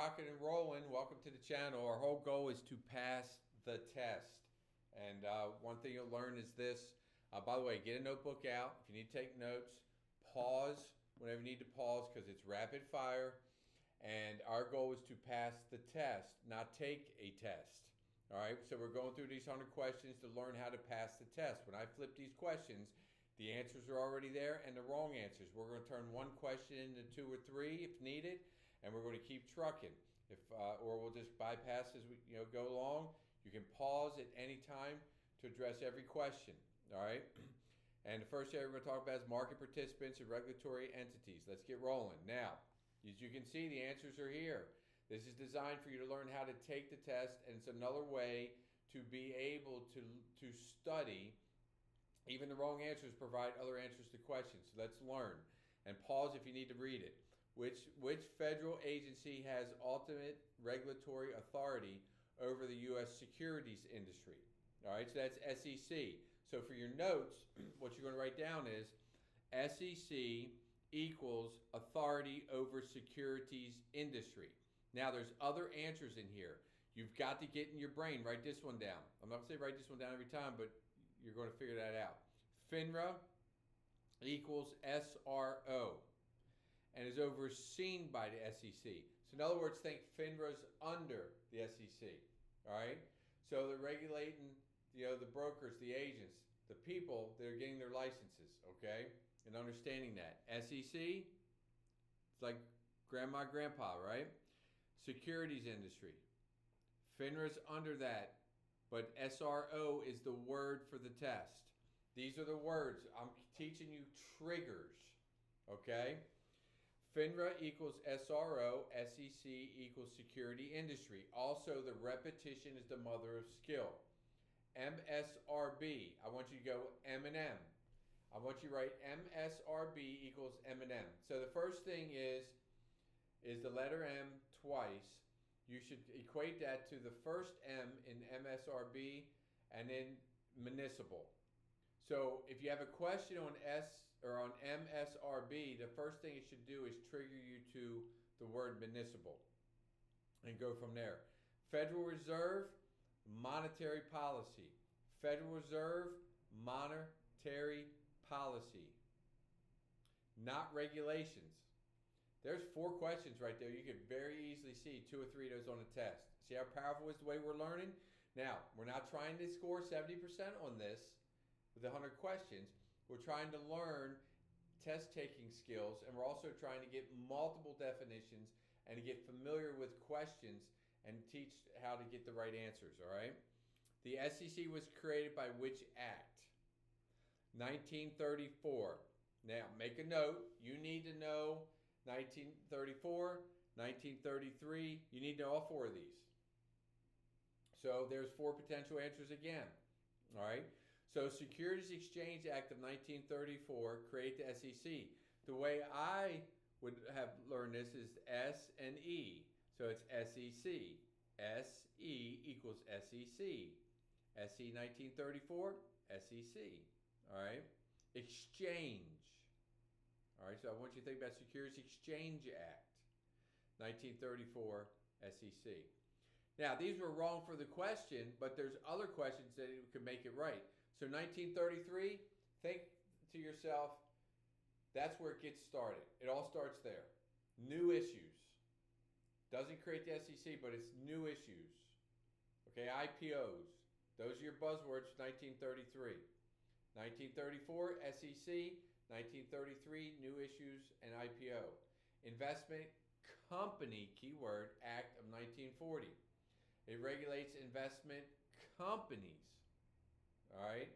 rocking and rolling. Welcome to the channel. Our whole goal is to pass the test. And one thing you'll learn is this. By the way, get a notebook out. If you need to take notes, pause whenever you need to pause because it's rapid fire. And our goal is to pass the test, not take a test. All right, so we're going through these 100 questions to learn how to pass the test. When I flip these questions, the answers are already there and the wrong answers. We're going to turn one question into 2 or 3 if needed, and we're going to keep trucking. Or we'll just bypass as we go along. You can pause at any time to address every question. All right. And the first area we're going to talk about is market participants and regulatory entities. Let's get rolling. Now, as you can see, the answers are here. This is designed for you to learn how to take the test, and it's another way to be able to study. Even the wrong answers provide other answers to questions. So let's learn. And pause if you need to read it. Which federal agency has ultimate regulatory authority over the U.S. securities industry? All right, so that's SEC. So for your notes, what you're going to write down is SEC equals authority over securities industry. Now, there's other answers in here. You've got to get in your brain. Write this one down. I'm not going to say write this one down every time, but you're going to figure that out. FINRA equals SRO and is overseen by the SEC. So in other words, think FINRA's under the SEC. All right? So they're regulating, the brokers, the agents, the people that are getting their licenses, okay? And understanding that. SEC, it's like grandma, grandpa, right? Securities industry. FINRA's under that, but SRO is the word for the test. These are the words. I'm teaching you triggers, okay? FINRA equals SRO, SEC equals security industry. Also, the repetition is the mother of skill. MSRB, I want you to go M&M. I want you to write MSRB equals M&M. So the first thing is the letter M twice. You should equate that to the first M in MSRB and then municipal. So if you have a question on MSRB, the first thing it should do is trigger you to the word municipal and go from there. Federal Reserve, monetary policy. Federal Reserve, monetary policy. Not regulations. There's 4 questions right there. You could very easily see 2 or 3 of those on the test. See how powerful is the way we're learning? Now, we're not trying to score 70% on this with the 100 questions. We're trying to learn test-taking skills, and we're also trying to get multiple definitions and to get familiar with questions and teach how to get the right answers, all right? The SEC was created by which act? 1934. Now, make a note. You need to know 1934, 1933. You need to know all 4 of these. So there's 4 potential answers again, all right? So Securities Exchange Act of 1934 create the SEC. The way I would have learned this is S and E. So it's SEC. SE equals SEC. SE 1934, SEC. All right? Exchange. All right, so I want you to think about Securities Exchange Act, 1934, SEC. Now, these were wrong for the question, but there's other questions that could make it right. So 1933, think to yourself, that's where it gets started. It all starts there. New issues. Doesn't create the SEC, but it's new issues. Okay, IPOs. Those are your buzzwords for 1933. 1934, SEC. 1933, new issues and IPO. Investment Company, keyword, Act of 1940. It regulates investment companies. All right?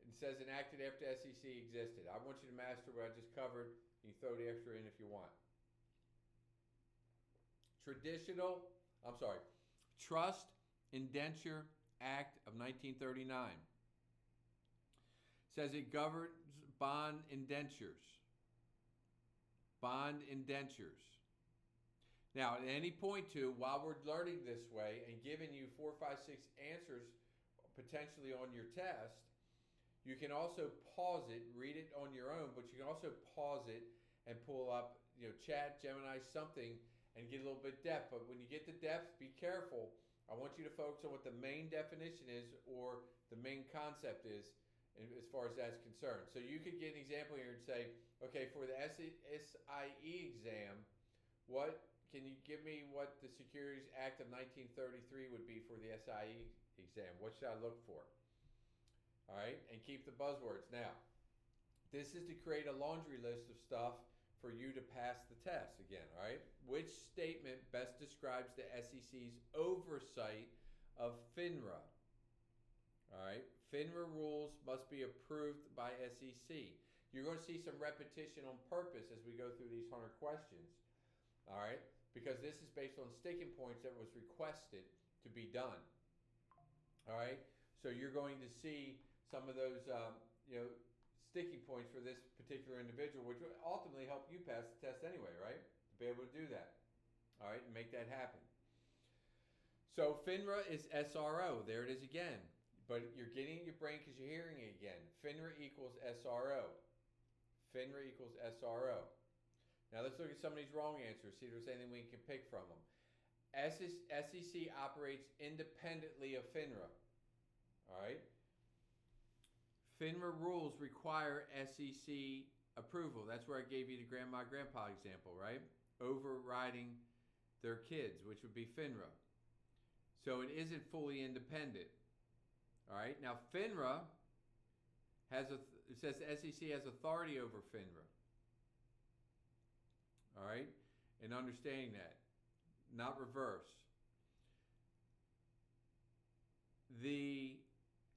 It says enacted after SEC existed. I want you to master what I just covered. You can throw the extra in if you want. Trust Indenture Act of 1939. Says it governs bond indentures. Bond indentures. Now, at any point while we're learning this way and giving you 4, 5, 6 answers potentially on your test, you can also pause it, read it on your own, but you can also pause it and pull up, Chat, Gemini, something, and get a little bit depth. But when you get to depth, be careful. I want you to focus on what the main definition is or the main concept is as far as that's concerned. So you could get an example here and say, okay, for the SIE exam, what can you give me what the Securities Act of 1933 would be for the SIE exam? What should I look for? All right, and keep the buzzwords. Now, this is to create a laundry list of stuff for you to pass the test again, all right? Which statement best describes the SEC's oversight of FINRA? All right, FINRA rules must be approved by SEC. You're going to see some repetition on purpose as we go through these 100 questions, all right? Because this is based on sticking points that was requested to be done, all right? So you're going to see some of those, sticking points for this particular individual, which will ultimately help you pass the test anyway, right? To be able to do that, all right, and make that happen. So FINRA is SRO. There it is again. But you're getting it in your brain because you're hearing it again. FINRA equals SRO. FINRA equals SRO. Now let's look at some of these wrong answers, see if there's anything we can pick from them. SEC operates independently of FINRA. All right? FINRA rules require SEC approval. That's where I gave you the grandma, grandpa example, right? Overriding their kids, which would be FINRA. So it isn't fully independent. All right. Now FINRA it says the SEC has authority over FINRA. All right, and understanding that, not reverse. The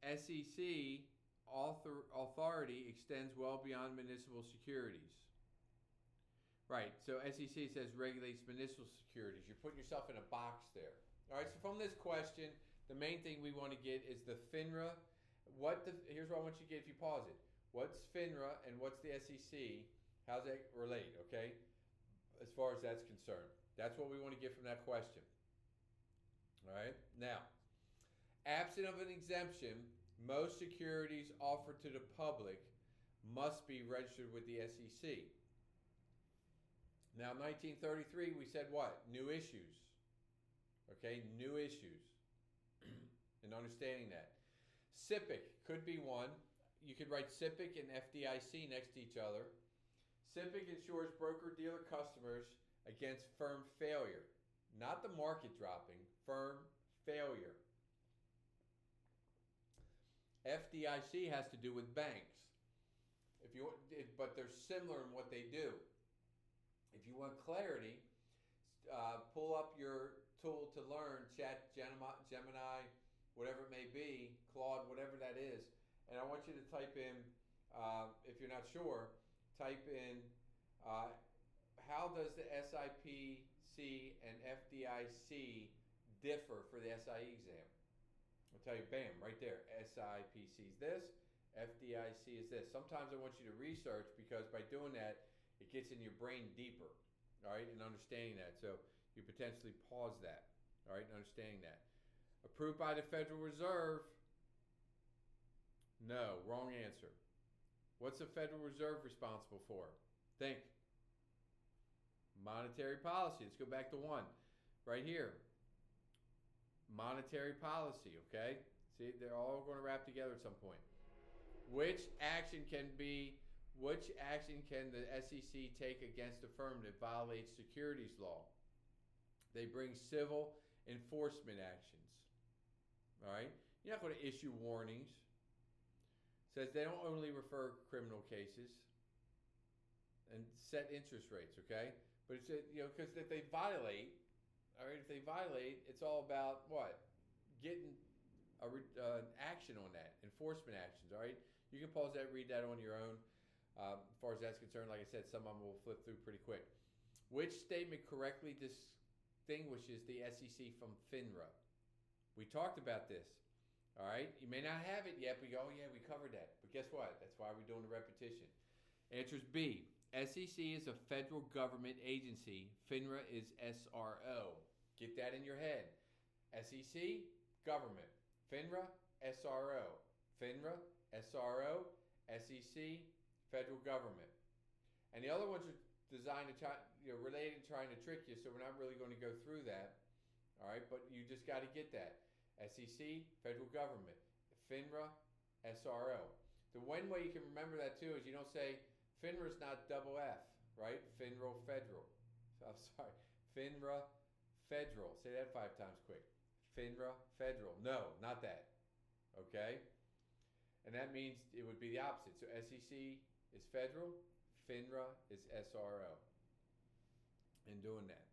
SEC authority extends well beyond municipal securities. Right. So SEC says regulates municipal securities. You're putting yourself in a box there. All right. So from this question, the main thing we want to get is the FINRA. Here's what I want you to get if you pause it. What's FINRA and what's the SEC? How's that relate, okay? As far as that's concerned. That's what we want to get from that question. All right? Now, absent of an exemption, most securities offered to the public must be registered with the SEC. Now, 1933, we said what? New issues. Okay, new issues. And understanding that. SIPC could be one. You could write SIPC and FDIC next to each other. SIPC insures broker-dealer customers against firm failure. Not the market dropping, firm failure. FDIC has to do with banks. But they're similar in what they do. If you want clarity, pull up your tool to learn, Chat, Gemini, whatever it may be, Claude, whatever that is. And I want you to type in, if you're not sure, type in how does the SIPC and FDIC differ for the SIE exam? I'll tell you, bam, right there. SIPC is this, FDIC is this. Sometimes I want you to research because by doing that, it gets in your brain deeper, all right, and understanding that. So you potentially pause that, all right, and understanding that. Approved by the Federal Reserve? No, wrong answer. What's the Federal Reserve responsible for? Think. Monetary policy. Let's go back to one. Right here. Monetary policy, okay? See, they're all going to wrap together at some point. Which action can the SEC take against a firm that violates securities law? They bring civil enforcement actions. All right? You're not going to issue warnings. Says they don't only refer criminal cases and set interest rates, okay? But it's, because if they violate, all right, if they violate, it's all about what? Getting action on that, enforcement actions, all right? You can pause that, read that on your own. As far as that's concerned, like I said, some of them will flip through pretty quick. Which statement correctly distinguishes the SEC from FINRA? We talked about this, all right? You may not have it yet, but you go, oh yeah, we covered that. But guess what? That's why we're doing the repetition. Answer is B. SEC is a federal government agency. FINRA is SRO. Get that in your head. SEC, government. FINRA, SRO. FINRA, SRO, SEC, federal government. And the other ones are designed to related trying to trick you, so we're not really going to go through that. All right, but you just got to get that. SEC, federal government. FINRA, SRO. The one way you can remember that too is you don't say FINRA is not double F, right? FINRA federal. I'm sorry, FINRA federal. Say that 5 times quick. FINRA federal. No, not that. Okay? And that means it would be the opposite. So SEC is federal, FINRA is SRO. In doing that.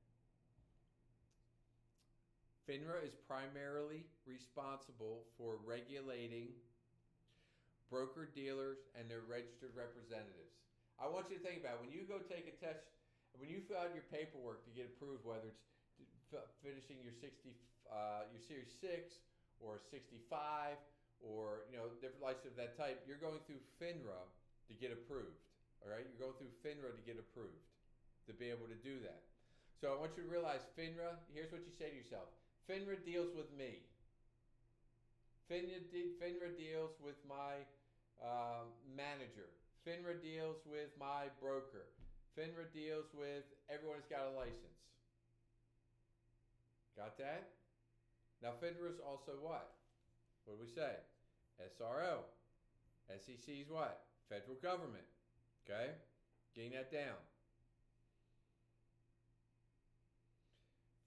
FINRA is primarily responsible for regulating broker-dealers and their registered representatives. I want you to think about it. When you go take a test, when you fill out your paperwork to get approved, whether it's finishing your your Series 6 or 65 or different licenses of that type, you're going through FINRA to get approved. All right, you're going through FINRA to get approved to be able to do that. So I want you to realize FINRA. Here's what you say to yourself: FINRA deals with me. FINRA deals with my manager. FINRA deals with my broker. FINRA deals with everyone that's got a license. Got that? Now FINRA is also what? What do we say? SRO. SEC is what? Federal government. Okay? Getting that down.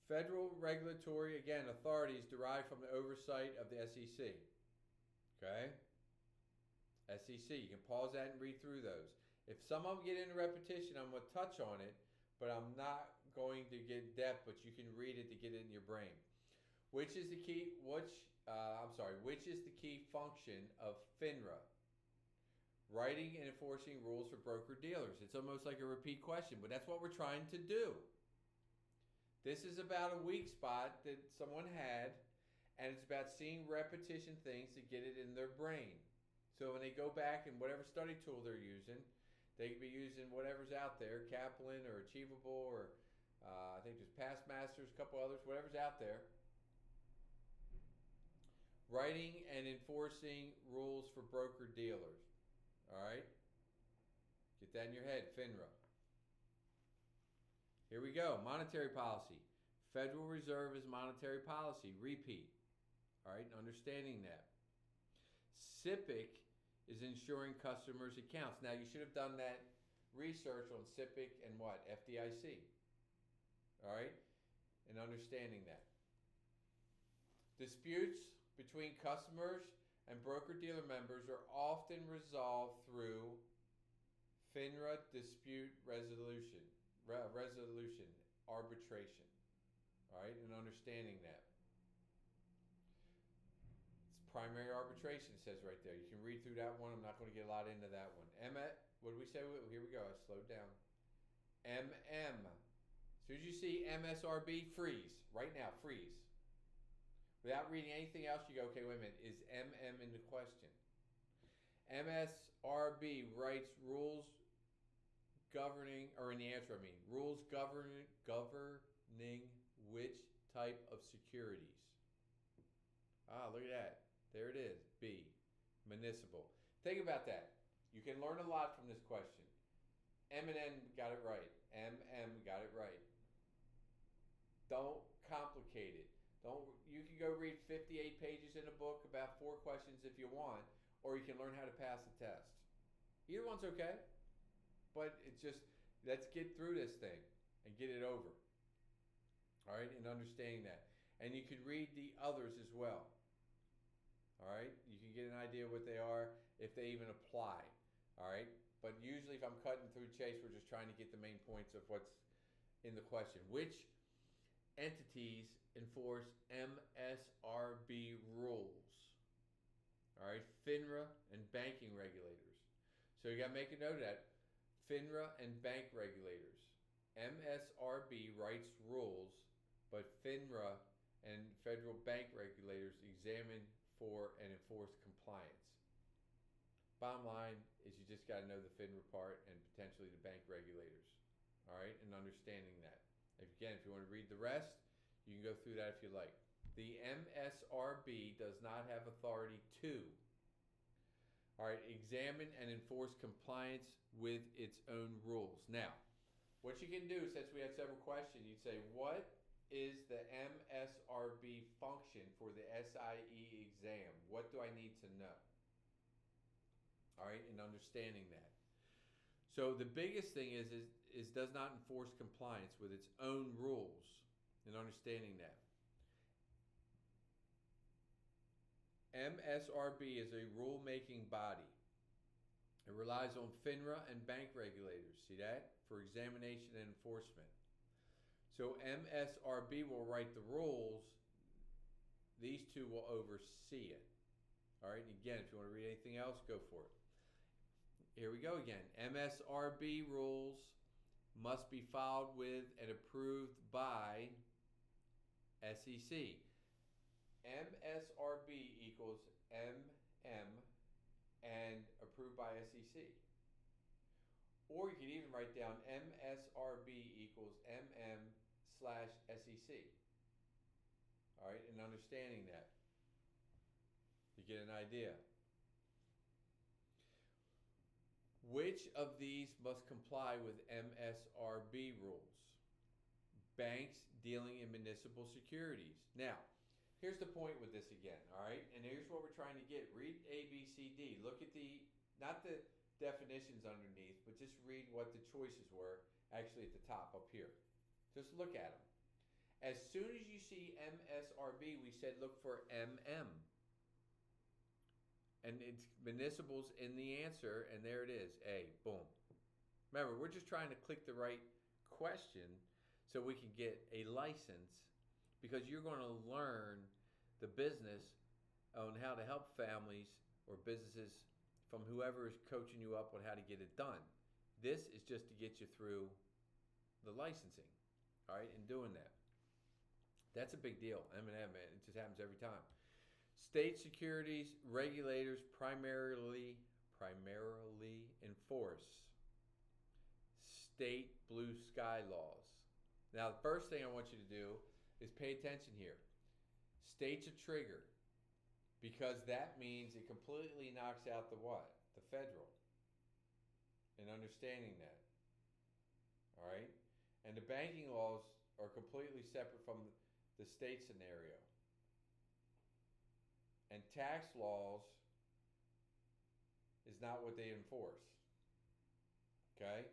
Federal regulatory, again, authorities derived from the oversight of the SEC. Okay? SEC. You can pause that and read through those. If some of them get into repetition, I'm going to touch on it, but I'm not going to get depth, but you can read it to get it in your brain. Which is the key function of FINRA? Writing and enforcing rules for broker-dealers. It's almost like a repeat question, but that's what we're trying to do. This is about a weak spot that someone had, and it's about seeing repetition things to get it in their brain. So when they go back and whatever study tool they're using, they could be using whatever's out there, Kaplan or Achievable or I think there's Past Masters, a couple others, whatever's out there. Writing and enforcing rules for broker-dealers. All right? Get that in your head, FINRA. Here we go. Monetary policy. Federal Reserve is monetary policy. Repeat. All right, understanding that. SIPC is insuring customers' accounts. Now, you should have done that research on SIPC and what? FDIC. All right? And understanding that. Disputes between customers and broker-dealer members are often resolved through FINRA dispute resolution, arbitration. All right? And understanding that. Primary arbitration says right there. You can read through that one. I'm not going to get a lot into that one. What did we say? Here we go. I slowed down. MM. As soon as you see MSRB, freeze. Right now, freeze. Without reading anything else, you go, okay, wait a minute. Is MM in the question? MSRB writes rules governing, or in the answer, I mean, rules governing which type of securities. Look at that. There it is. B. Municipal. Think about that. You can learn a lot from this question. M and N got it right. MM got it right. Don't complicate it. You can go read 58 pages in a book about 4 questions if you want, or you can learn how to pass the test. Either one's okay, but it's just, let's get through this thing and get it over. All right, and understanding that. And you could read the others as well. All right, you can get an idea what they are, if they even apply. All right, but usually if I'm cutting through Chase, we're just trying to get the main points of what's in the question. Which entities enforce MSRB rules? All right, FINRA and banking regulators. So you got to make a note of that. FINRA and bank regulators. MSRB writes rules, but FINRA and federal bank regulators examine for and enforce compliance. Bottom line is you just got to know the FINRA part and potentially the bank regulators. All right, and understanding that. If you want to read the rest, you can go through that if you like. The MSRB does not have authority to, all right, examine and enforce compliance with its own rules. Now, What you can do, since we had several questions, you'd say, what is the MSRB function for the SIE exam? What do I need to know? All right, and understanding that. So the biggest thing is does not enforce compliance with its own rules, and understanding that. MSRB is a rule-making body. It relies on FINRA and bank regulators, see that, for examination and enforcement. So MSRB will write the rules. These two will oversee it. All right, and again, if you want to read anything else, go for it. Here we go again. MSRB rules must be filed with and approved by SEC. MSRB equals MM and approved by SEC. Or you could even write down MSRB equals MM/SEC. All right, and understanding that, you get an idea. Which of these must comply with MSRB rules? Banks dealing in municipal securities. Now, here's the point with this again, all right? And here's what we're trying to get. Read A, B, C, D. Look at not the definitions underneath, but just read what the choices were actually at the top up here. Just look at them. As soon as you see MSRB, we said look for MM. And it's municipals in the answer, and there it is, A, boom. Remember, we're just trying to click the right question so we can get a license, because you're going to learn the business on how to help families or businesses from whoever is coaching you up on how to get it done. This is just to get you through the licensing, all right, and doing that. That's a big deal. M&M, man, it just happens every time. State securities regulators primarily enforce state blue sky laws. Now, the first thing I want you to do is pay attention here. State's a trigger, because that means it completely knocks out the what? The federal. And understanding that. All right? And the banking laws are completely separate from the state scenario. And tax laws is not what they enforce. Okay?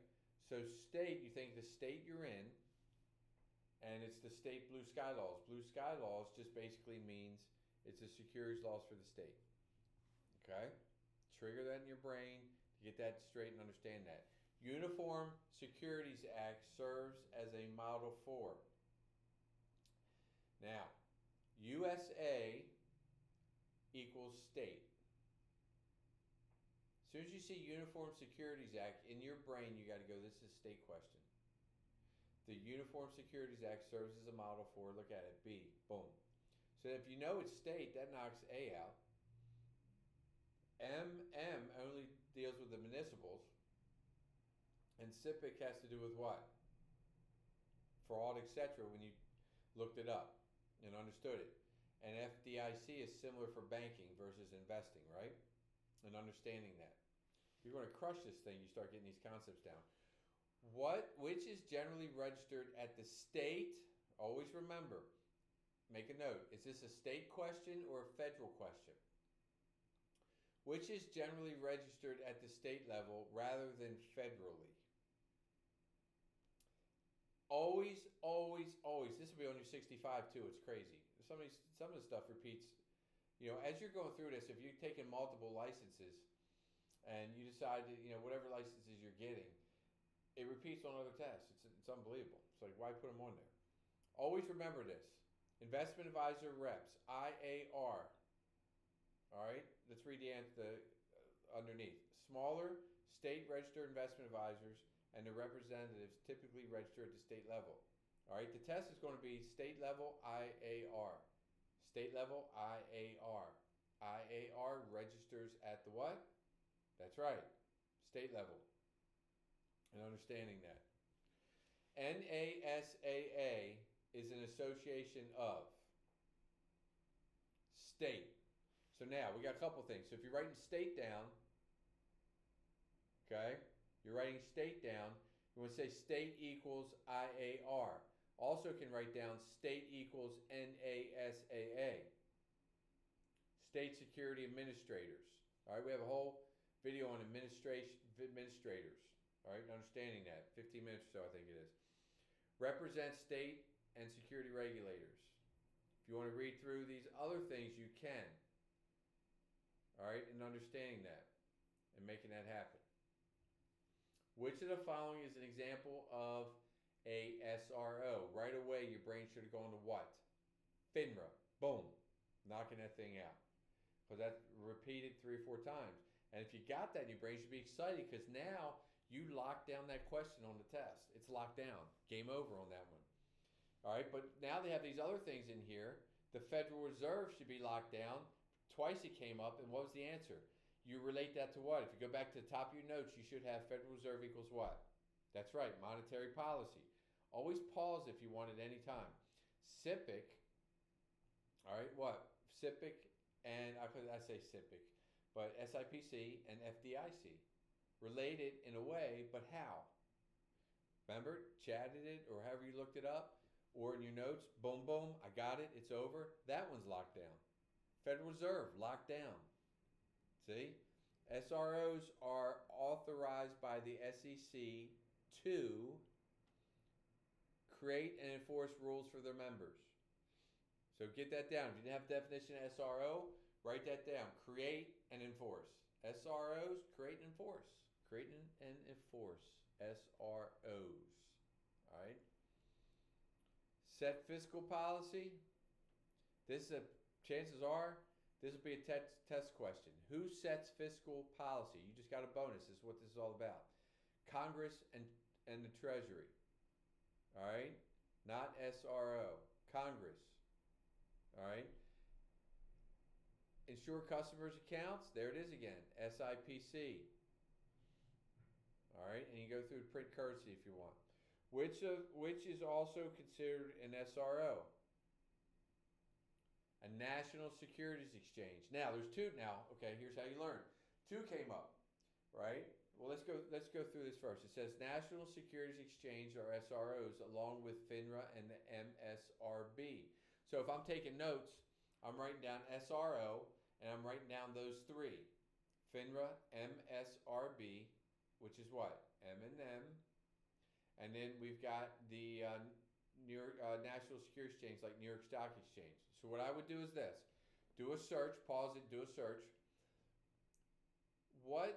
So state, you think the state you're in, and it's the state blue sky laws. Blue sky laws just basically means it's the securities laws for the state. Okay? Trigger that in your brain to get that straight and understand that. Uniform Securities Act serves as a model for. Now, USA equals state. As soon as you see Uniform Securities Act, in your brain you got to go, this is a state question. The Uniform Securities Act serves as a model for, look at it, B, boom. So if you know it's state, that knocks A out. MM only deals with the municipals. And SIPC has to do with what? Fraud, etc., when you looked it up and understood it. And FDIC is similar for banking versus investing, right? And understanding that. If you're going to crush this thing, you start getting these concepts down. Which is generally registered at the state, always remember, make a note, is this a state question or a federal question? Which is generally registered at the state level rather than federally? Always, always, always. This will be on your 65 too. It's crazy. Some of the stuff repeats. You know, as you're going through this, if you're taking multiple licenses and you decide to, whatever licenses you're getting, it repeats on other tests. It's unbelievable. It's like, why put them on there? Always remember this. Investment advisor reps, IAR. All right, let's read the underneath. Smaller state registered investment advisors and the representatives typically register at the state level. All right, the test is going to be state level IAR. State level IAR. IAR registers at the what? That's right, state level. And understanding that. NASAA is an association of state. So now we got a couple things. So if you're writing state down, okay, you're writing state down, You want to say state equals IAR. Also can write down state equals NASAA. State Security Administrators. All right, we have a whole video on administrators. All right, understanding that. 15 minutes or so, I think it is. Represent state and security regulators. If you want to read through these other things, you can. All right, and understanding that and making that happen. Which of the following is an example of a SRO? Right away, your brain should have gone to what? FINRA. Boom. Knocking that thing out. Because that's repeated 3 or 4 times. And if you got that, your brain should be excited because now you locked down that question on the test. It's locked down. Game over on that one. All right, but now they have these other things in here. The Federal Reserve should be locked down. Twice it came up, and what was the answer? You relate that to what? If you go back to the top of your notes, you should have Federal Reserve equals what? That's right, monetary policy. Always pause if you want at any time. SIPC, all right, what? SIPC and, I say SIPC, but SIPC and FDIC. Related in a way, but how? Remember, chatted it or however you looked it up, or in your notes, boom, boom, I got it, it's over. That one's locked down. Federal Reserve, locked down. See? SROs are authorized by the SEC to create and enforce rules for their members. So get that down. If you didn't have a definition of SRO, write that down. Create and enforce. SROs, create and enforce. Create and enforce. SROs. All right? Set fiscal policy. This is chances are this will be a test question. Who sets fiscal policy? You just got a bonus. This is what this is all about. Congress and the Treasury. All right? Not SRO. Congress. All right? Insure customers' accounts. There it is again. SIPC. All right? And you go through the print currency if you want. Which is also considered an SRO? A national securities exchange. Now, there's 2 now. Okay, here's how you learn. 2 came up, right? Well, let's go through this first. It says National Securities Exchange, or SROs, along with FINRA and the MSRB. So if I'm taking notes, I'm writing down SRO, and I'm writing down those 3. FINRA, MSRB, which is what? M&M. And then we've got the New York National Securities Exchange, like New York Stock Exchange. So what I would do is this. Do a search, pause it, do a search. What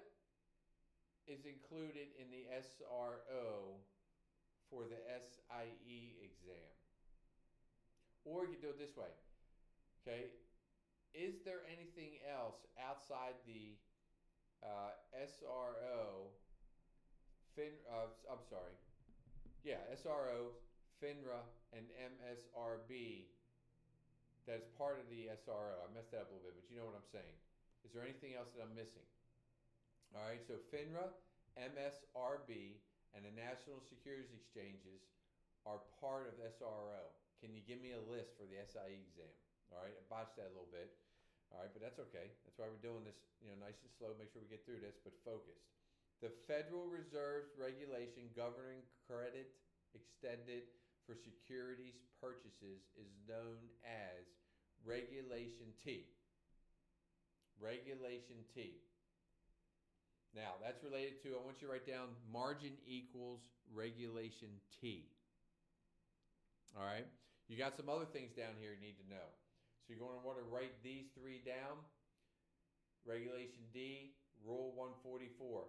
is included in the SRO for the SIE exam? Or you can do it this way. Okay, is there anything else outside the SRO, SRO, FINRA, and MSRB that is part of the SRO? I messed that up a little bit, but you know what I'm saying. Is there anything else that I'm missing? All right, so FINRA, MSRB, and the National Securities Exchanges are part of the SRO. Can you give me a list for the SIE exam? All right, I botched that a little bit. All right, but that's okay. That's why we're doing this, nice and slow. Make sure we get through this, but focused. The Federal Reserve's regulation governing credit extended for securities purchases is known as Regulation T. Regulation T. Now, that's related to, I want you to write down margin equals Regulation T. All right? You got some other things down here you need to know. So you're going to want to write these 3 down. Regulation D, Rule 144.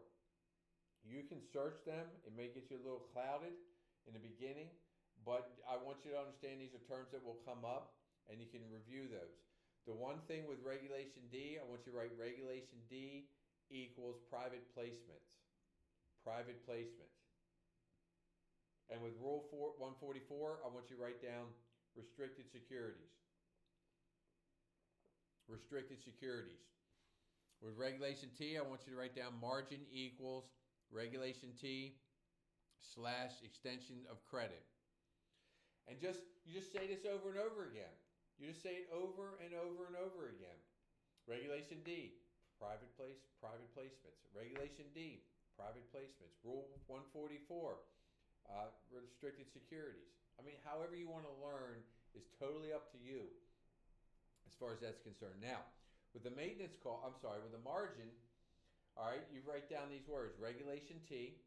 You can search them. It may get you a little clouded in the beginning, but I want you to understand these are terms that will come up, and you can review those. The one thing with Regulation D, I want you to write Regulation D equals private placements. Private placements. And with Rule 144, I want you to write down restricted securities. Restricted securities. With Regulation T, I want you to write down margin equals Regulation T / extension of credit. And you just say this over and over again. You just say it over and over and over again. Regulation D, private placements. Regulation D, private placements. Rule 144, restricted securities. I mean, however you want to learn is totally up to you as far as that's concerned. Now, with the maintenance call, I'm sorry, with the margin, all right, you write down these words: regulation T,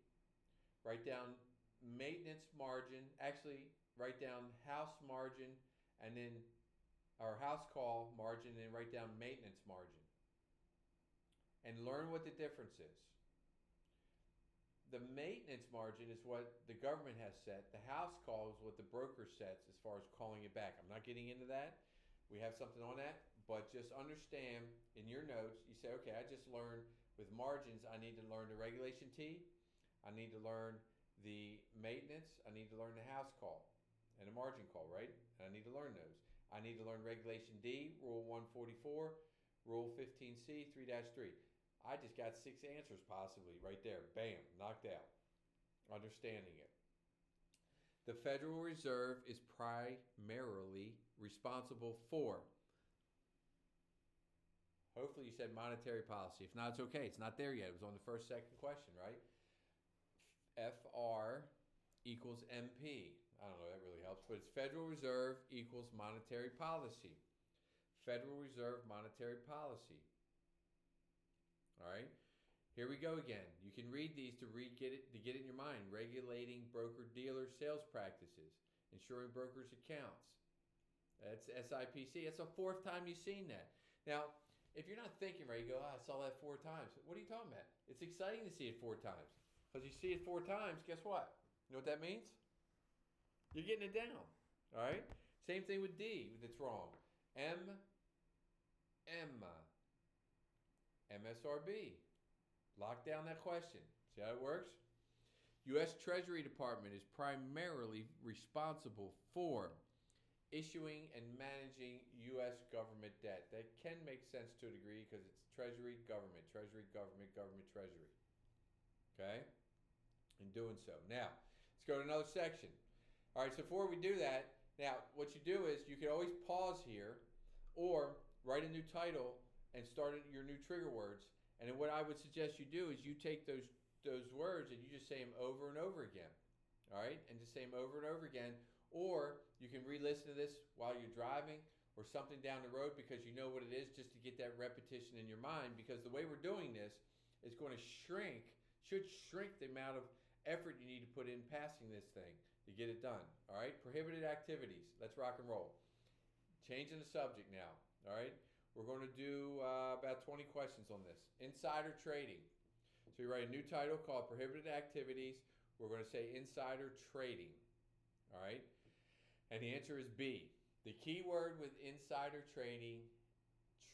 write down maintenance margin, actually write down house margin, and then, or house call margin, and then write down maintenance margin. And learn what the difference is. The maintenance margin is what the government has set. The house call is what the broker sets as far as calling it back. I'm not getting into that. We have something on that, but just understand in your notes, you say, okay, I just learned with margins, I need to learn the regulation T, I need to learn the maintenance, I need to learn the house call and the margin call, right? I need to learn those. I need to learn regulation D, Rule 144, Rule 15C, 3-3. I just got 6 answers possibly right there. Bam, knocked out. Understanding it. The Federal Reserve is primarily responsible for, hopefully you said monetary policy. If not, it's okay. It's not there yet. It was on the second question, right? FR equals MP. I don't know, that really helps, but it's Federal Reserve equals monetary policy. Federal Reserve monetary policy. All right, here we go again. You can read these to get it in your mind. Regulating broker-dealer sales practices, insuring brokers' accounts. That's SIPC. That's the 4th time you've seen that. Now, if you're not thinking right, you go, I saw that 4 times. What are you talking about? It's exciting to see it 4 times. Because you see it 4 times, guess what? You know what that means? You're getting it down. All right? Same thing with D that's wrong. MSRB. Lock down that question. See how it works? U.S. Treasury Department is primarily responsible for issuing and managing U.S. government debt. That can make sense to a degree because it's Treasury, government, government, Treasury. Okay? In doing so. Now, let's go to another section. All right, so before we do that, now what you do is you can always pause here or write a new title and start your new trigger words. And then what I would suggest you do is you take those words and you just say them over and over again. All right? And just say them over and over again. Or you can re-listen to this while you're driving or something down the road because you know what it is, just to get that repetition in your mind. Because the way we're doing this is going to should shrink the amount of effort you need to put in passing this thing to get it done. All right? Prohibited activities. Let's rock and roll. Changing the subject now. All right? We're going to do about 20 questions on this. Insider trading. So you write a new title called Prohibited Activities. We're going to say insider trading. All right? And the answer is B. The key word with insider trading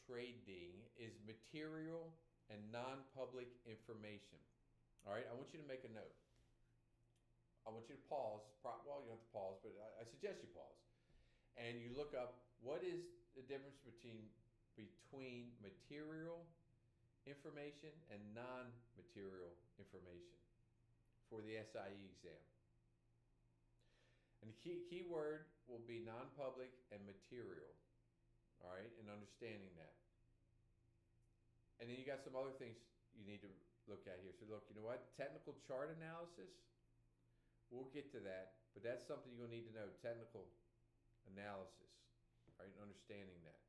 is material and non-public information. All right? I want you to make a note. I want you to pause. Well, you don't have to pause, but I suggest you pause. And you look up what is the difference between material information and non-material information for the SIE exam. And the key word will be non-public and material. All right, and understanding that. And then you got some other things you need to look at here. So look, you know what? Technical chart analysis. We'll get to that, but that's something you're going to need to know. Technical analysis. All right, and understanding that.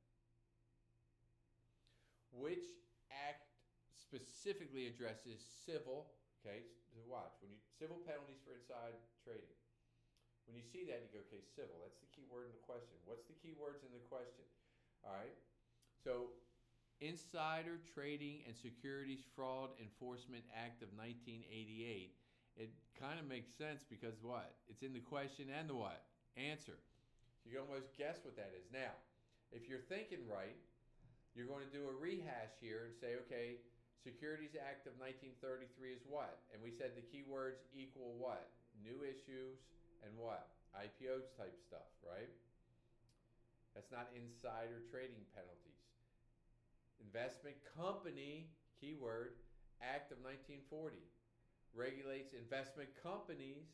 Which act specifically addresses civil, okay, so watch, civil penalties for inside trading. When you see that, you go, okay, civil, that's the key word in the question. What's the key words in the question? All right, so Insider Trading and Securities Fraud Enforcement Act of 1988. It kind of makes sense because what? It's in the question and the what? Answer. So you can almost guess what that is. Now, if you're thinking right, you're going to do a rehash here and say, okay, Securities Act of 1933 is what? And we said the keywords equal what? New issues and what? IPOs type stuff, right? That's not insider trading penalties. Investment Company, keyword, Act of 1940. Regulates investment companies.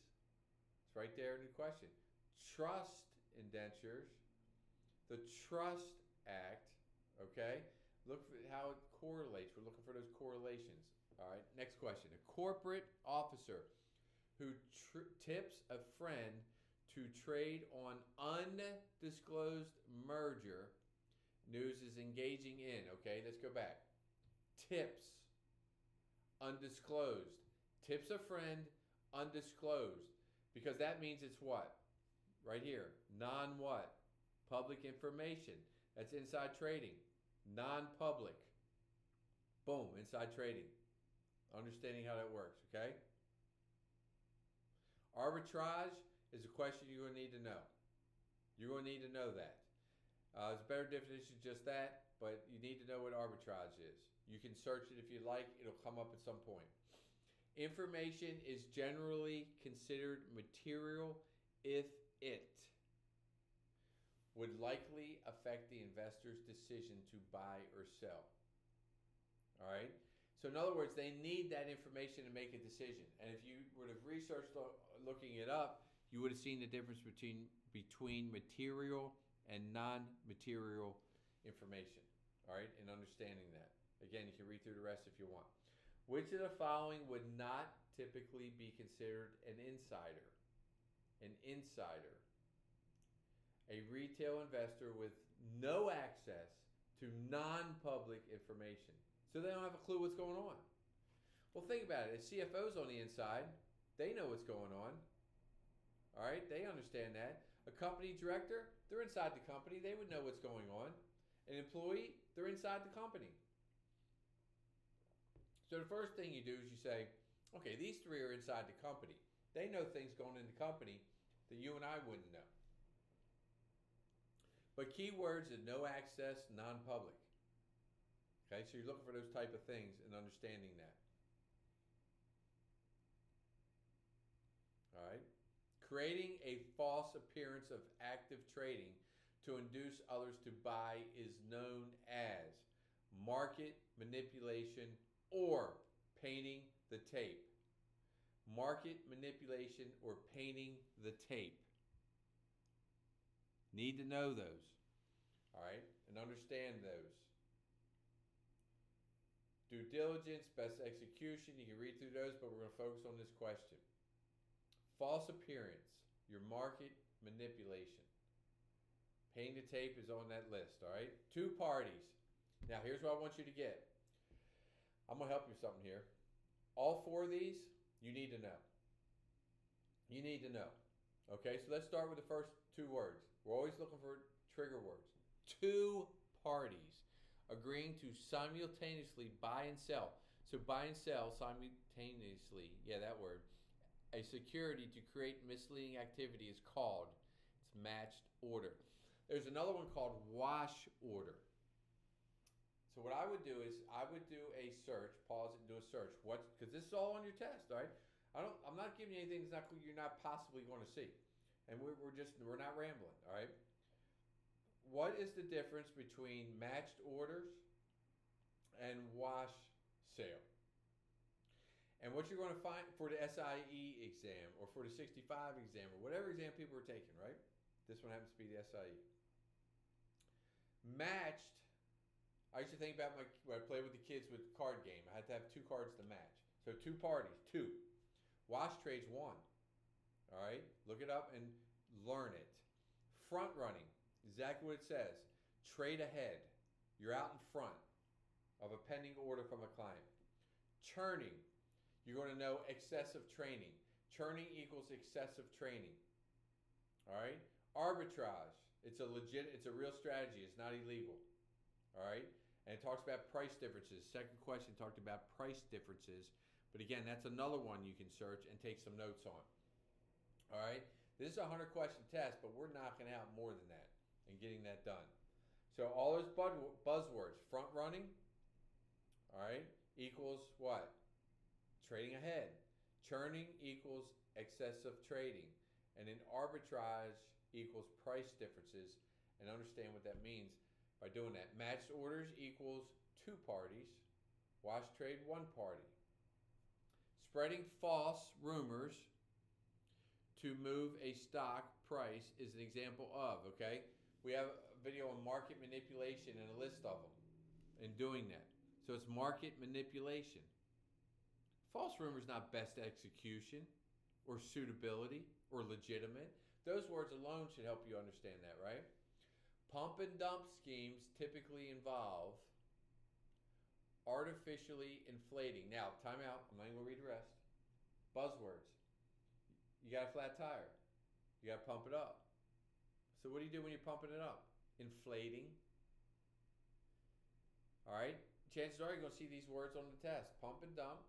It's right there in the question. Trust indentures. The Trust Act. Okay, look for how it correlates. We're looking for those correlations. All right, next question. A corporate officer who tips a friend to trade on undisclosed merger news is engaging in. Okay, let's go back. Tips, undisclosed. Tips a friend, undisclosed. Because that means it's what? Right here. Non what? Public information. That's inside trading. Non-public. Boom, inside trading. Understanding how that works, okay? Arbitrage is a question you're going to need to know. You're going to need to know that. There's a better definition than just that, but you need to know what arbitrage is. You can search it if you like. It'll come up at some point. Information is generally considered material if it would likely affect the investor's decision to buy or sell. All right? So in other words, they need that information to make a decision. And if you would have researched looking it up, you would have seen the difference between material and non-material information. All right? And understanding that. Again, you can read through the rest if you want. Which of the following would not typically be considered an insider? An insider. A retail investor with no access to non-public information. So they don't have a clue what's going on. Well, think about it. If CFO's on the inside, they know what's going on. All right? They understand that. A company director, they're inside the company. They would know what's going on. An employee, they're inside the company. So the first thing you do is you say, okay, these three are inside the company. They know things going in the company that you and I wouldn't know. But keywords are no access, non-public. Okay, so you're looking for those type of things and understanding that. All right. Creating a false appearance of active trading to induce others to buy is known as market manipulation or painting the tape. Market manipulation or painting the tape. Need to know those. All right, and understand those. Due diligence, best execution, you can read through those, but we're going to focus on this question. False appearance, your market manipulation. Painting the tape is on that list, all right? Two parties. Now, here's what I want you to get. I'm going to help you with something here. All four of these, you need to know. You need to know. Okay, so let's start with the first two words. We're always looking for trigger words. Two parties agreeing to simultaneously buy and sell. So buy and sell simultaneously, yeah, that word. A security to create misleading activity is called, it's matched order. There's another one called wash order. So what I would do is I would do a search, pause it and do a search. Because this is all on your test, all right? I'm not giving you anything that's you're not possibly going to see. And we're not rambling, all right? What is the difference between matched orders and wash sale? And what you're going to find for the SIE exam or for the 65 exam or whatever exam people are taking, right? This one happens to be the SIE. Matched, I used to think about when I played with the kids with the card game. I had to have two cards to match. So two parties, two. Wash trades one. All right? Look it up and learn it. Front running, exactly what it says. Trade ahead. You're out in front of a pending order from a client. Churning, you're going to know excessive training. Churning equals excessive training. All right? Arbitrage, it's a real strategy. It's not illegal. All right? And it talks about price differences. Second question talked about price differences. But again, that's another one you can search and take some notes on. All right? This is a 100-question test, but we're knocking out more than that and getting that done. So all those buzzwords, front running, all right, equals what? Trading ahead. Churning equals excessive trading. And then arbitrage equals price differences. And understand what that means by doing that. Matched orders equals two parties. Wash trade, one party. Spreading false rumors to move a stock price is an example of, okay? We have a video on market manipulation and a list of them in doing that. So it's market manipulation. False rumor is not best execution. or suitability or legitimate. Those words alone should help you understand that, right? Pump and dump schemes typically involve artificially inflating. Now, time out. I'm not even going to read the rest. Buzzwords. You got a flat tire. You got to pump it up. So what do you do when you're pumping it up? Inflating. All right? Chances are you're going to see these words on the test. Pump and dump.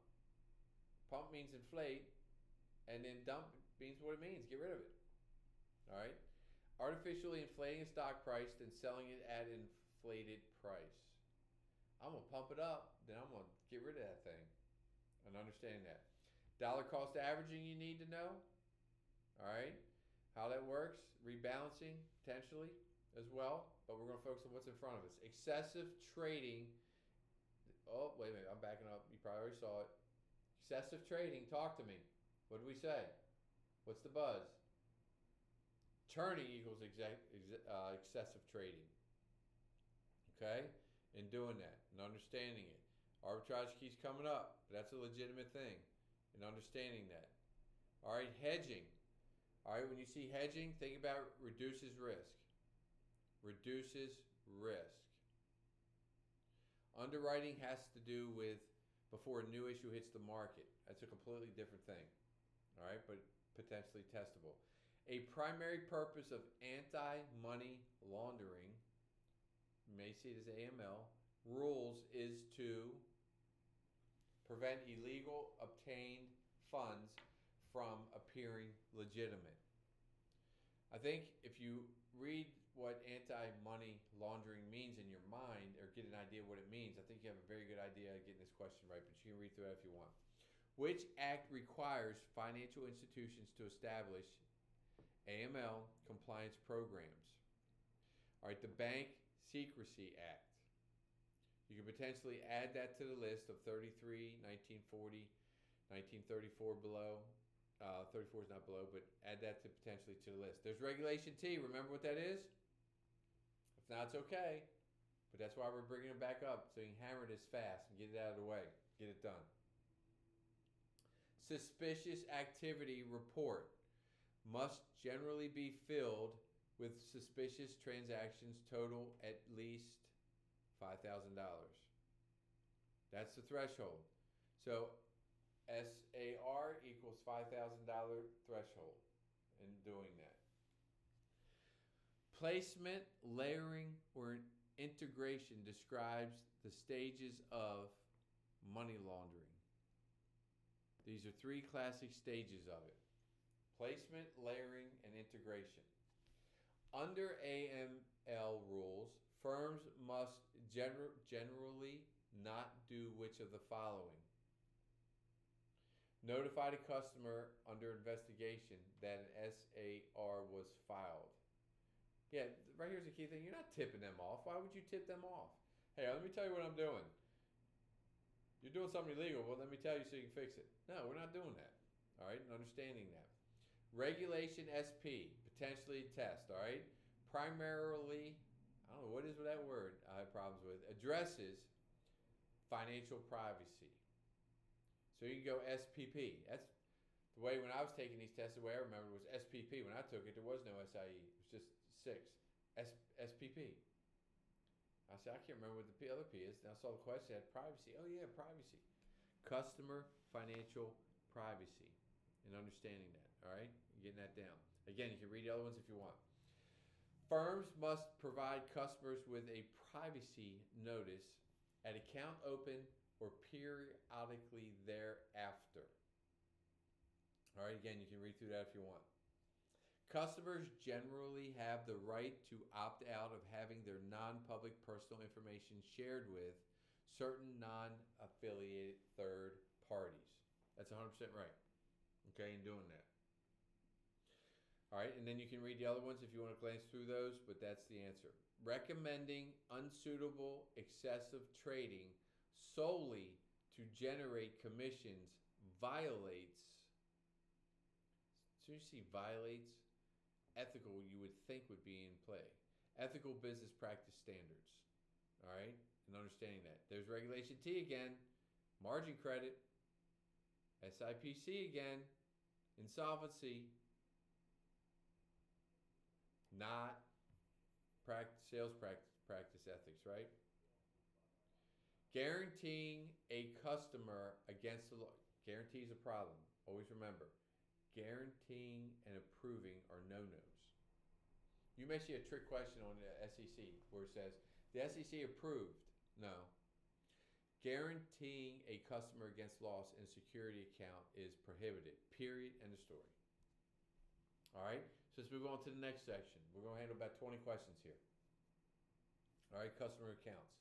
Pump means inflate, and then dump means what it means. Get rid of it. All right? Artificially inflating a stock price, then selling it at an inflated price. I'm going to pump it up, then I'm going to get rid of that thing. And understanding that. Dollar cost averaging you need to know. All right? How that works. Rebalancing, potentially, as well. But we're going to focus on what's in front of us. Excessive trading. Oh, wait a minute. I'm backing up. You probably already saw it. Excessive trading. Talk to me. What do we say? What's the buzz? Turning equals excessive trading. Okay? And doing that and understanding it. Arbitrage keeps coming up. But that's a legitimate thing. And understanding that. All right? Hedging. All right? When you see hedging, think about reduces risk. Reduces risk. Underwriting has to do with before a new issue hits the market. That's a completely different thing. All right, but potentially testable. A primary purpose of anti-money laundering, you may see it as AML, rules is to prevent illegal obtained funds from appearing legitimate. I think if you read what anti-money laundering means in your mind or get an idea of what it means, I think you have a very good idea of getting this question right, but you can read through it if you want. Which act requires financial institutions to establish AML compliance programs? All right, the Bank Secrecy Act. You can potentially add that to the list of 33, 1940, 1934 below. 34 is not below, but add that to potentially to the list. There's Regulation T. Remember what that is? If not, it's okay. But that's why we're bringing it back up, so you can hammer this fast and get it out of the way. Get it done. Suspicious activity report must generally be filled with suspicious transactions total at least $5,000. That's the threshold. So SAR equals $5,000 threshold in doing that. Placement, layering, or integration describes the stages of money laundering. These are three classic stages of it. Placement, layering, and integration. Under AML rules, firms must generally not do which of the following? Notify the customer under investigation that an SAR was filed. Yeah, right here's the key thing. You're not tipping them off. Why would you tip them off? Hey, let me tell you what I'm doing. You're doing something illegal. Well, let me tell you so you can fix it. No, we're not doing that. All right, and understanding that. Regulation SP, potentially test, all right? Primarily, I don't know, what is that word I have problems with? Addresses financial privacy. So you can go SPP. That's the way when I was taking these tests, the way I remember was SPP. When I took it, there was no SIE. It was just 6. SPP. I said, I can't remember what the other P is. And I saw the question, it had privacy. Oh, yeah, privacy. Customer financial privacy. And understanding that, all right? You're getting that down. Again, you can read the other ones if you want. Firms must provide customers with a privacy notice at account open or periodically thereafter. All right, again, you can read through that if you want. Customers generally have the right to opt out of having their non-public personal information shared with certain non-affiliated third parties. That's 100% right. Okay, in doing that. All right, and then you can read the other ones if you want to glance through those, but that's the answer. Recommending unsuitable excessive trading solely to generate commissions violates, as soon as you see violates, ethical you would think would be in play. Ethical business practice standards. All right, and understanding that. There's Regulation T again, margin credit, SIPC again, Insolvency, not sales practice ethics, right? Guaranteeing a customer against the law. Guarantee is a problem. Always remember, guaranteeing and approving are no-nos. You may see a trick question on the SEC where it says, the SEC approved. No. Guaranteeing a customer against loss in a security account is prohibited. Period. End of story. All right? So let's move on to the next section. We're going to handle about 20 questions here. All right, customer accounts.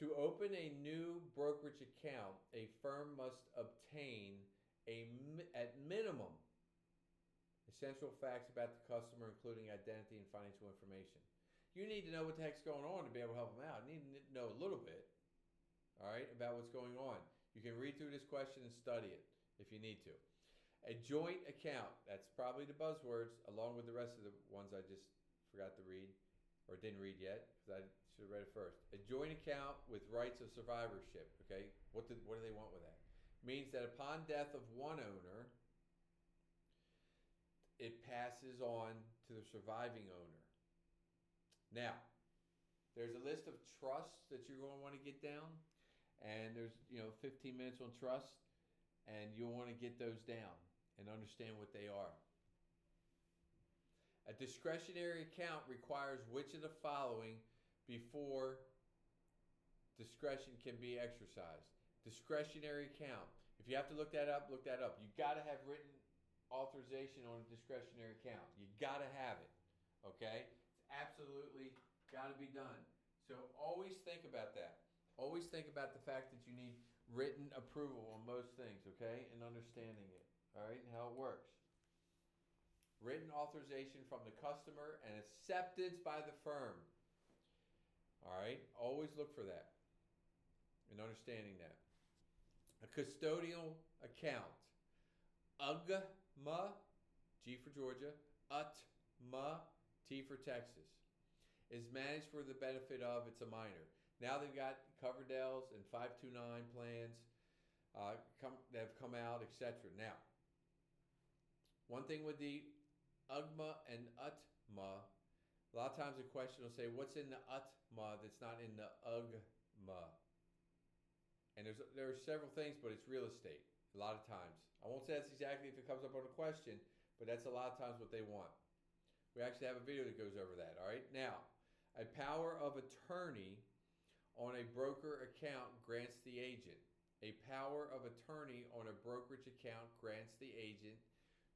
To open a new brokerage account, a firm must obtain at minimum essential facts about the customer, including identity and financial information. You need to know what the heck's going on to be able to help them out. You need to know a little bit, all right, about what's going on. You can read through this question and study it if you need to. A joint account, that's probably the buzzwords, along with the rest of the ones I just forgot to read or didn't read yet because I should have read it first. A joint account with rights of survivorship, okay? What do they want with that? Means that upon death of one owner, it passes on to the surviving owner. Now, there's a list of trusts that you're going to want to get down, and there's 15 minutes on trust, and you'll want to get those down and understand what they are. A discretionary account requires which of the following before discretion can be exercised? Discretionary account. If you have to look that up, look that up. You got to have written authorization on a discretionary account. You got to have it. Okay? It's absolutely got to be done. So always think about that. Always think about the fact that you need written approval on most things, okay? And understanding it. All right? And how it works. Written authorization from the customer and acceptance by the firm. All right? Always look for that and understanding that. A custodial account. UGMA, G for Georgia, UTMA, T for Texas, is managed for the benefit of, it's a minor. Now they've got Coverdell's and 529 plans that have come out, etc. Now, one thing with the UGMA and UTMA, a lot of times the question will say, what's in the UTMA that's not in the UGMA? And there are several things, but it's real estate a lot of times. I won't say that's exactly if it comes up on a question, but that's a lot of times what they want. We actually have a video that goes over that, all right? Now, a power of attorney on a broker account grants the agent. A power of attorney on a brokerage account grants the agent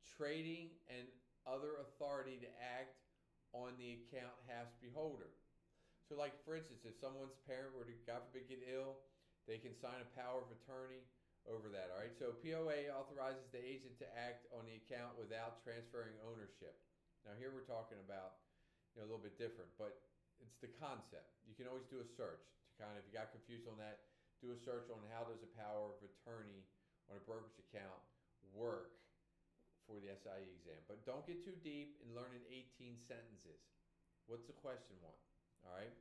trading and other authority to act on the account has beholder. So like for instance, if someone's parent were to, God forbid, get ill, they can sign a power of attorney over that, all right? So POA authorizes the agent to act on the account without transferring ownership. Now here we're talking about a little bit different, but it's the concept. You can always do a search to kind of, if you got confused on that, do a search on how does a power of attorney on a brokerage account work for the SIE exam. But don't get too deep in learning 18 sentences. What's the question one? All right.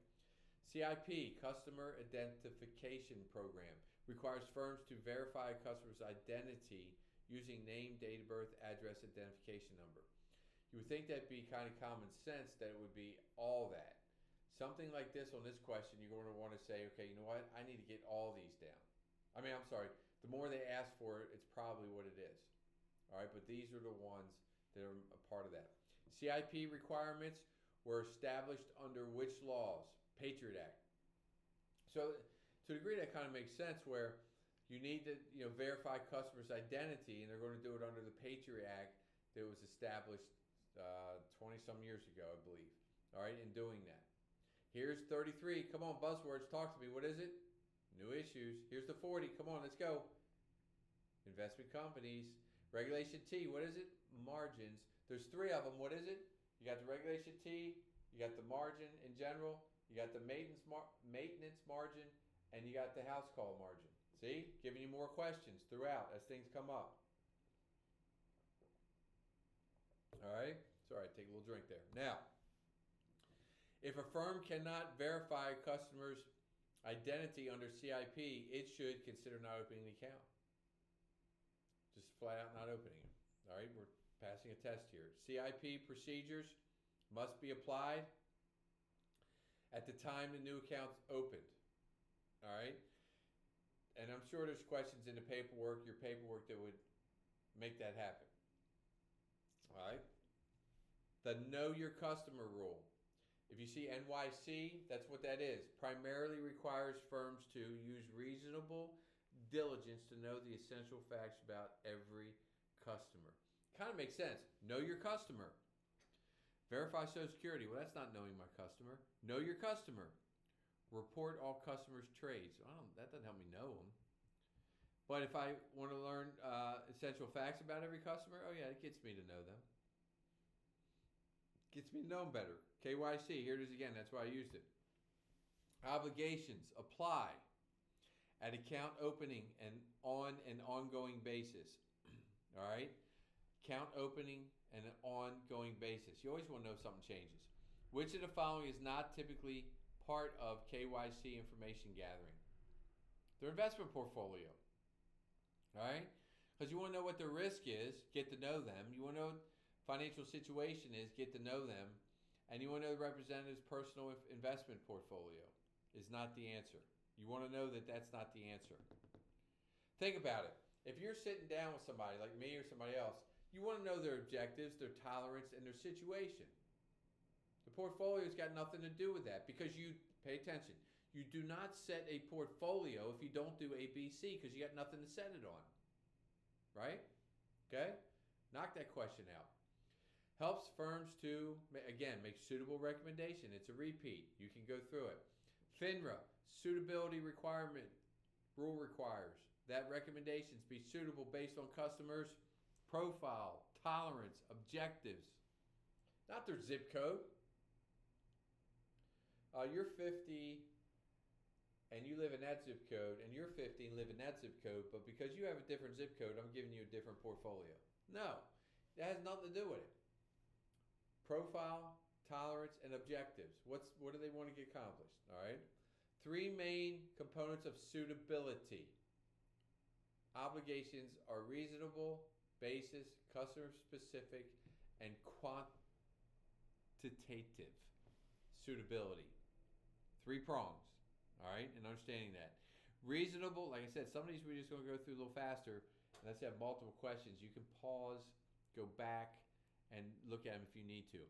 CIP, Customer Identification Program, requires firms to verify a customer's identity using name, date of birth, address, identification number. You would think that'd be kind of common sense that it would be all that. Something like this on this question, you're going to want to say, okay, you know what? I need to get all these down. The more they ask for it, it's probably what it is. All right, but these are the ones that are a part of that. CIP requirements were established under which laws? Patriot Act. So to a degree that kind of makes sense where you need to verify customers' identity, and they're going to do it under the Patriot Act that was established 20-some years ago, I believe. All right, in doing that. Here's 33. Come on, buzzwords, talk to me. What is it? New issues. Here's the 40. Come on, let's go. Investment companies. Regulation T, what is it? Margins. There's three of them. What is it? You got the Regulation T, you got the margin in general, you got the maintenance margin, and you got the house call margin. See? Giving you more questions throughout as things come up. All right? Sorry, take a little drink there. Now, if a firm cannot verify a customer's identity under CIP, it should consider not opening the account. Just flat out not opening it. All right, we're passing a test here. CIP procedures must be applied at the time the new account's opened. All right, and I'm sure there's questions in the paperwork, your paperwork, that would make that happen. All right, the Know Your Customer rule. If you see NYC, that's what that is. Primarily requires firms to use reasonable diligence to know the essential facts about every customer. Kind of makes sense. Know your customer. Verify Social Security. Well, that's not knowing my customer. Know your customer. Report all customers' trades. Well, that doesn't help me know them. But if I want to learn essential facts about every customer, oh yeah, it gets me to know them. Gets me to know them better. KYC, here it is again. That's why I used it. Obligations apply at account opening and on an ongoing basis. All right? Account opening and an ongoing basis. You always want to know if something changes. Which of the following is not typically part of KYC information gathering? Their investment portfolio. All right? Because you want to know what their risk is, get to know them. You want to know what financial situation is, get to know them. And you want to know the representative's personal investment portfolio is not the answer. You want to know that that's not the answer. Think about it. If you're sitting down with somebody like me or somebody else, you want to know their objectives, their tolerance, and their situation. The portfolio's got nothing to do with that because you, pay attention, you do not set a portfolio if you don't do A, B, C because you got nothing to set it on. Right? Okay? Knock that question out. Helps firms to, again, make suitable recommendation. It's a repeat. You can go through it. FINRA, suitability requirement, rule requires that recommendations be suitable based on customers' profile, tolerance, objectives, not their zip code. You're 50 and you live in that zip code, and you're 50 and live in that zip code, but because you have a different zip code, I'm giving you a different portfolio. No, it has nothing to do with it. Profile, tolerance, and objectives. What do they want to get accomplished? All right. 3 main components of suitability. Obligations are reasonable, basis, customer specific, and quantitative suitability. 3 prongs. All right, and understanding that. Reasonable, like I said, some of these we're just going to go through a little faster. And let's have multiple questions. You can pause, go back, and look at them if you need to.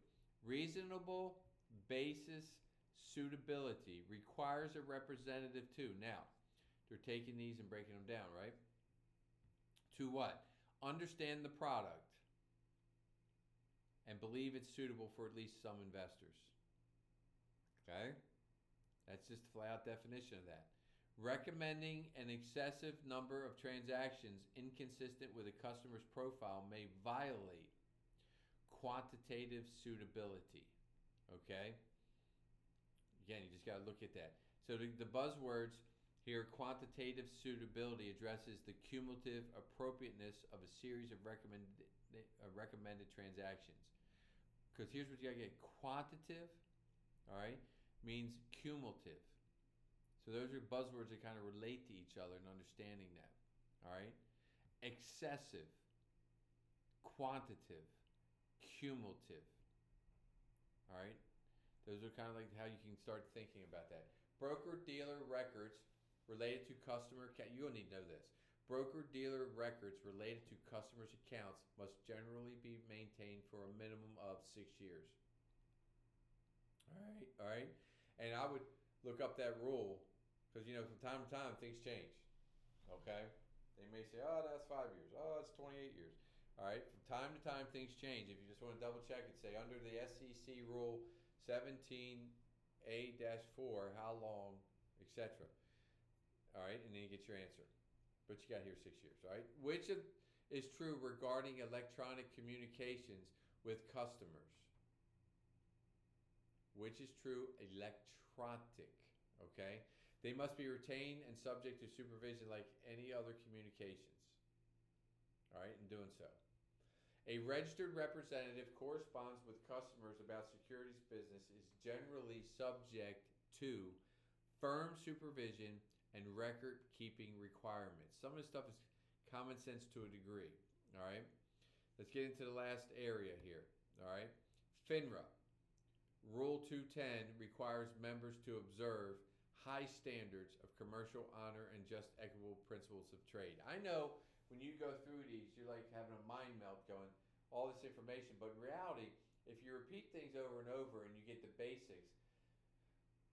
Reasonable basis suitability requires a representative to. Now, they're taking these and breaking them down, right? To what? Understand the product and believe it's suitable for at least some investors. Okay? That's just a flat out definition of that. Recommending an excessive number of transactions inconsistent with a customer's profile may violate quantitative suitability. Okay? Again, you just got to look at that. So the buzzwords here, quantitative suitability addresses the cumulative appropriateness of a series of recommended transactions. Because here's what you got to get. Quantitative, all right, means cumulative. So those are buzzwords that kind of relate to each other and understanding that. All right? Excessive, quantitative, cumulative. All right? Those are kind of like how you can start thinking about that. Broker-dealer records related to customer account. You don't need to know this. Broker-dealer records related to customers' accounts must generally be maintained for a minimum of 6 years. All right? And I would look up that rule because, from time to time, things change. Okay? They may say, oh, that's 5 years. Oh, that's 28 years. All right? From time to time, things change. If you just want to double check it, say under the SEC rule 17A-4, how long, etc. All right? And then you get your answer. But you got here 6 years. All right? Which is true regarding electronic communications with customers? Which is true electronic, okay? They must be retained and subject to supervision like any other communications, all right, in doing so. A registered representative corresponds with customers about securities business is generally subject to firm supervision and record-keeping requirements. Some of this stuff is common sense to a degree, all right? Let's get into the last area here. All right. FINRA. Rule 210 requires members to observe high standards of commercial honor and just equitable principles of trade. I know when you go through these, you're like having a mind melt going, all this information. But in reality, if you repeat things over and over and you get the basics,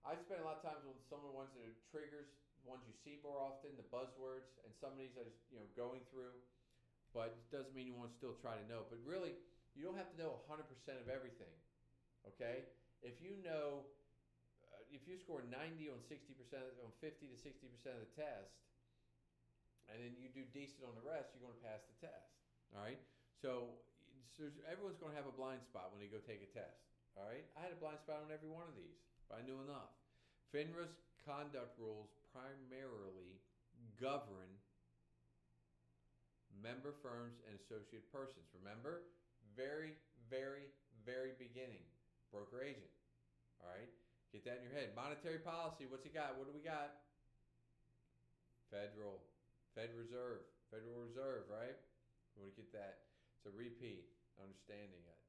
I spend a lot of times on some of the ones that are triggers, the ones you see more often, the buzzwords, and some of these I just, going through. But it doesn't mean you won't still try to know. But really, you don't have to know 100% of everything, okay? If you know, if you score 90 on 60%, on 50 to 60% of the test, and then you do decent on the rest, you're going to pass the test, all right? So everyone's going to have a blind spot when they go take a test, all right? I had a blind spot on every one of these, but I knew enough. FINRA's conduct rules primarily govern member firms and associate persons. Remember, very, very, very beginning, broker agent. All right, get that in your head. Monetary policy, what's it got? What do we got? Federal Reserve, right? We want to get that. It's a repeat, understanding it.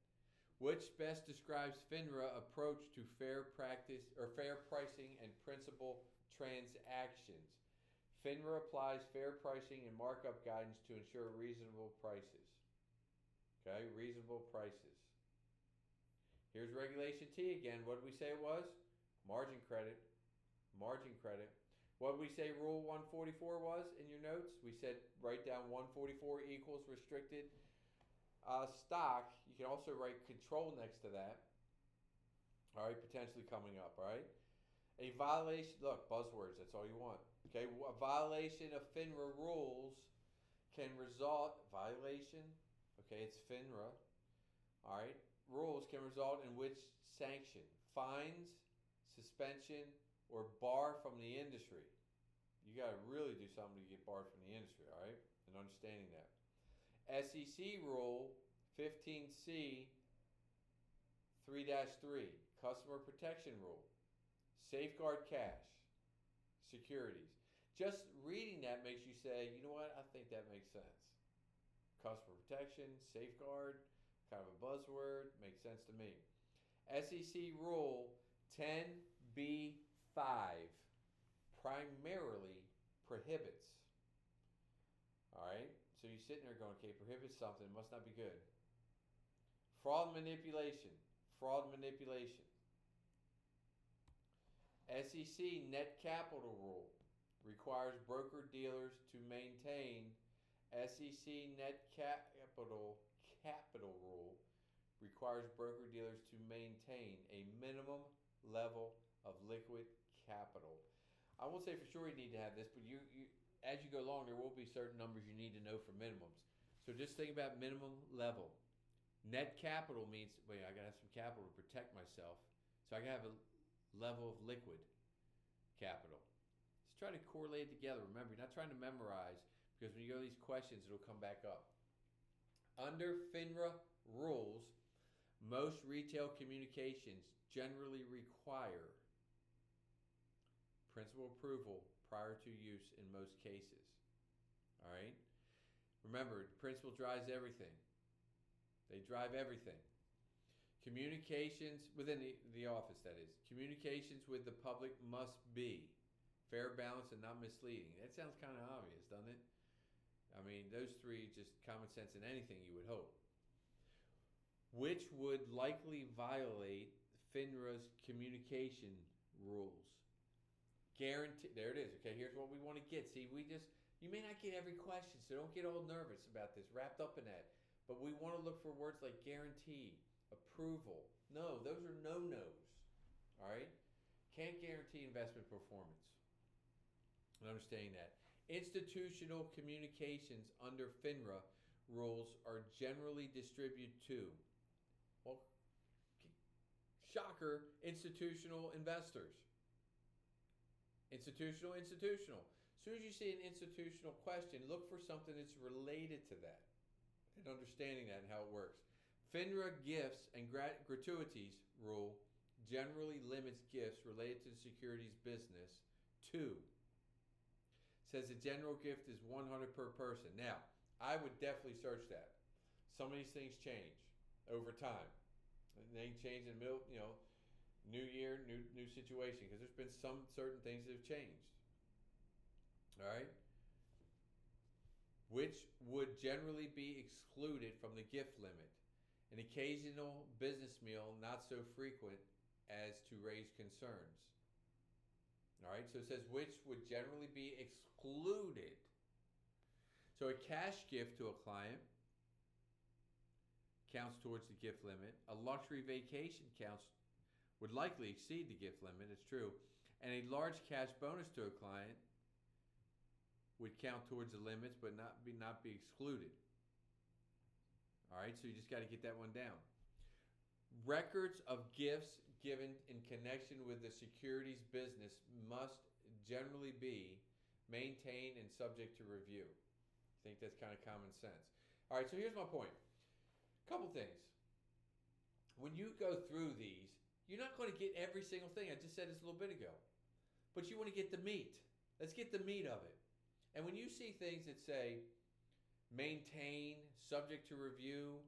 Which best describes FINRA approach to fair practice or fair pricing and principal transactions? FINRA applies fair pricing and markup guidance to ensure reasonable prices. Okay, reasonable prices. Here's Regulation T again. What did we say it was? Margin credit. Margin credit. What did we say Rule 144 was in your notes? We said write down 144 equals restricted stock. You can also write control next to that. All right, potentially coming up, all right? A violation, look, buzzwords, that's all you want. Okay, a violation of FINRA rules can result, violation, okay, it's FINRA, all right, rules can result in which sanction? Fines, suspension, or bar from the industry. You got to really do something to get barred from the industry, all right, and understanding that. SEC Rule 15C 3-3, Customer Protection Rule. Safeguard cash, securities. Just reading that makes you say, you know what, I think that makes sense. Customer protection, safeguard, kind of a buzzword, makes sense to me. SEC Rule 10b-5 primarily prohibits. All right, so you're sitting there going, okay, prohibits something, must not be good. Fraud manipulation, SEC Net Capital Rule requires broker-dealers to maintain. SEC Net Capital Rule requires broker-dealers to maintain a minimum level of liquid capital. I won't say for sure you need to have this, but you as you go along, there will be certain numbers you need to know for minimums. So just think about minimum level. Net capital means, wait, I got to have some capital to protect myself. So I got to have a level of liquid capital. Let's try to correlate it together. Remember, you're not trying to memorize, because when you go to these questions, it'll come back up. Under FINRA rules, most retail communications generally require principal approval prior to use in most cases. All right? Remember, the principal drives everything. They drive everything. Communications within the office, that is. Communications with the public must be fair, balanced, and not misleading. That sounds kind of obvious, doesn't it? I mean, those three, just common sense in anything, you would hope. Which would likely violate FINRA's communication rules. Guarantee. There it is. Okay, here's what we want to get. See, you may not get every question, so don't get all nervous about this, wrapped up in that. But we want to look for words like guarantee, approval. No, those are no-nos. All right? Can't guarantee investment performance. And understanding that. Institutional communications under FINRA rules are generally distributed to, well, shocker, institutional investors. Institutional. As soon as you see an institutional question, look for something that's related to that. And understanding that and how it works. FINRA gifts and gratuities rule generally limits gifts related to the securities business to, says the general gift is $100 per person. Now, I would definitely search that. Some of these things change over time. And they change in the middle, new year, new situation, because there's been some certain things that have changed. All right? Which would generally be excluded from the gift limit. An occasional business meal not so frequent as to raise concerns. All right, so it says which would generally be excluded. So a cash gift to a client counts towards the gift limit. A luxury vacation would likely exceed the gift limit, it's true. And a large cash bonus to a client would count towards the limits but not be excluded. All right, so you just got to get that one down. Records of gifts given in connection with the securities business must generally be maintained and subject to review. I think that's kind of common sense. All right, so here's my point. Couple things. When you go through these, you're not going to get every single thing. I just said this a little bit ago. But you want to get the meat. Let's get the meat of it. And when you see things that say maintain, subject to review,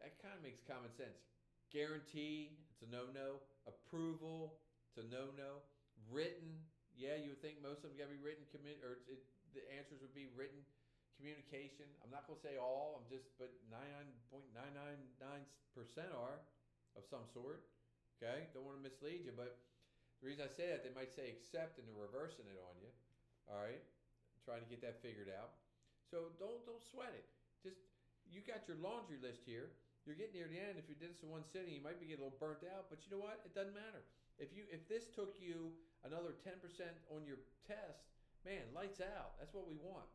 that kind of makes common sense. Guarantee, it's a no-no. Approval, it's a no-no. Written, yeah, you would think most of them got to be written, the answers would be written communication. I'm not going to say all, but 99.999% are of some sort. Okay, don't want to mislead you, but the reason I say that, they might say accept and they're reversing it on you. All right, trying to get that figured out. So don't sweat it. Just, you got your laundry list here. You're getting near the end. If you did this in one sitting, you might be getting a little burnt out, but you know what? It doesn't matter. If this took you another 10% on your test, man, lights out. That's what we want.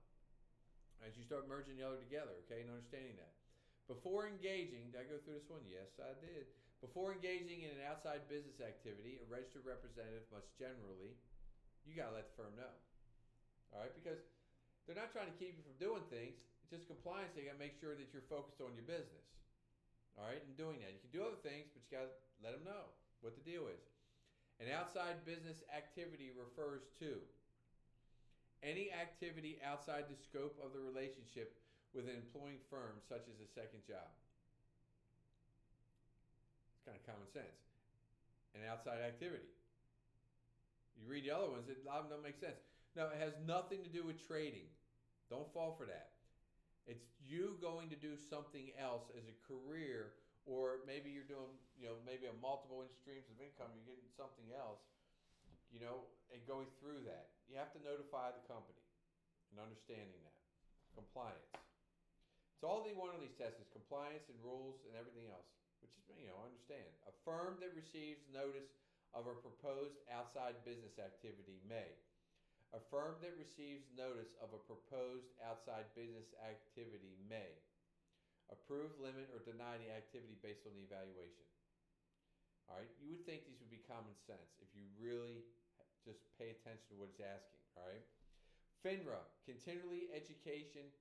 As you start merging the other together, okay, and understanding that. Before engaging, did I go through this one? Yes, I did. Before engaging in an outside business activity, a registered representative must generally, you got to let the firm know. All right, because they're not trying to keep you from doing things. It's just compliance. They got to make sure that you're focused on your business. All right, and doing that. You can do other things, but you got to let them know what the deal is. An outside business activity refers to any activity outside the scope of the relationship with an employing firm, such as a second job. It's kind of common sense. An outside activity. You read the other ones, a lot of them don't make sense. No, it has nothing to do with trading. Don't fall for that. It's you going to do something else as a career, or maybe you're doing, maybe a multiple streams of income, you're getting something else, and going through that. You have to notify the company and understanding that. Compliance. So all they want on these tests is compliance and rules and everything else, which is, understand. A firm that receives notice of a proposed outside business activity may. A firm that receives notice of a proposed outside business activity may approve, limit, or deny the activity based on the evaluation. All right, you would think these would be common sense if you really just pay attention to what it's asking. All right, FINRA, continuing education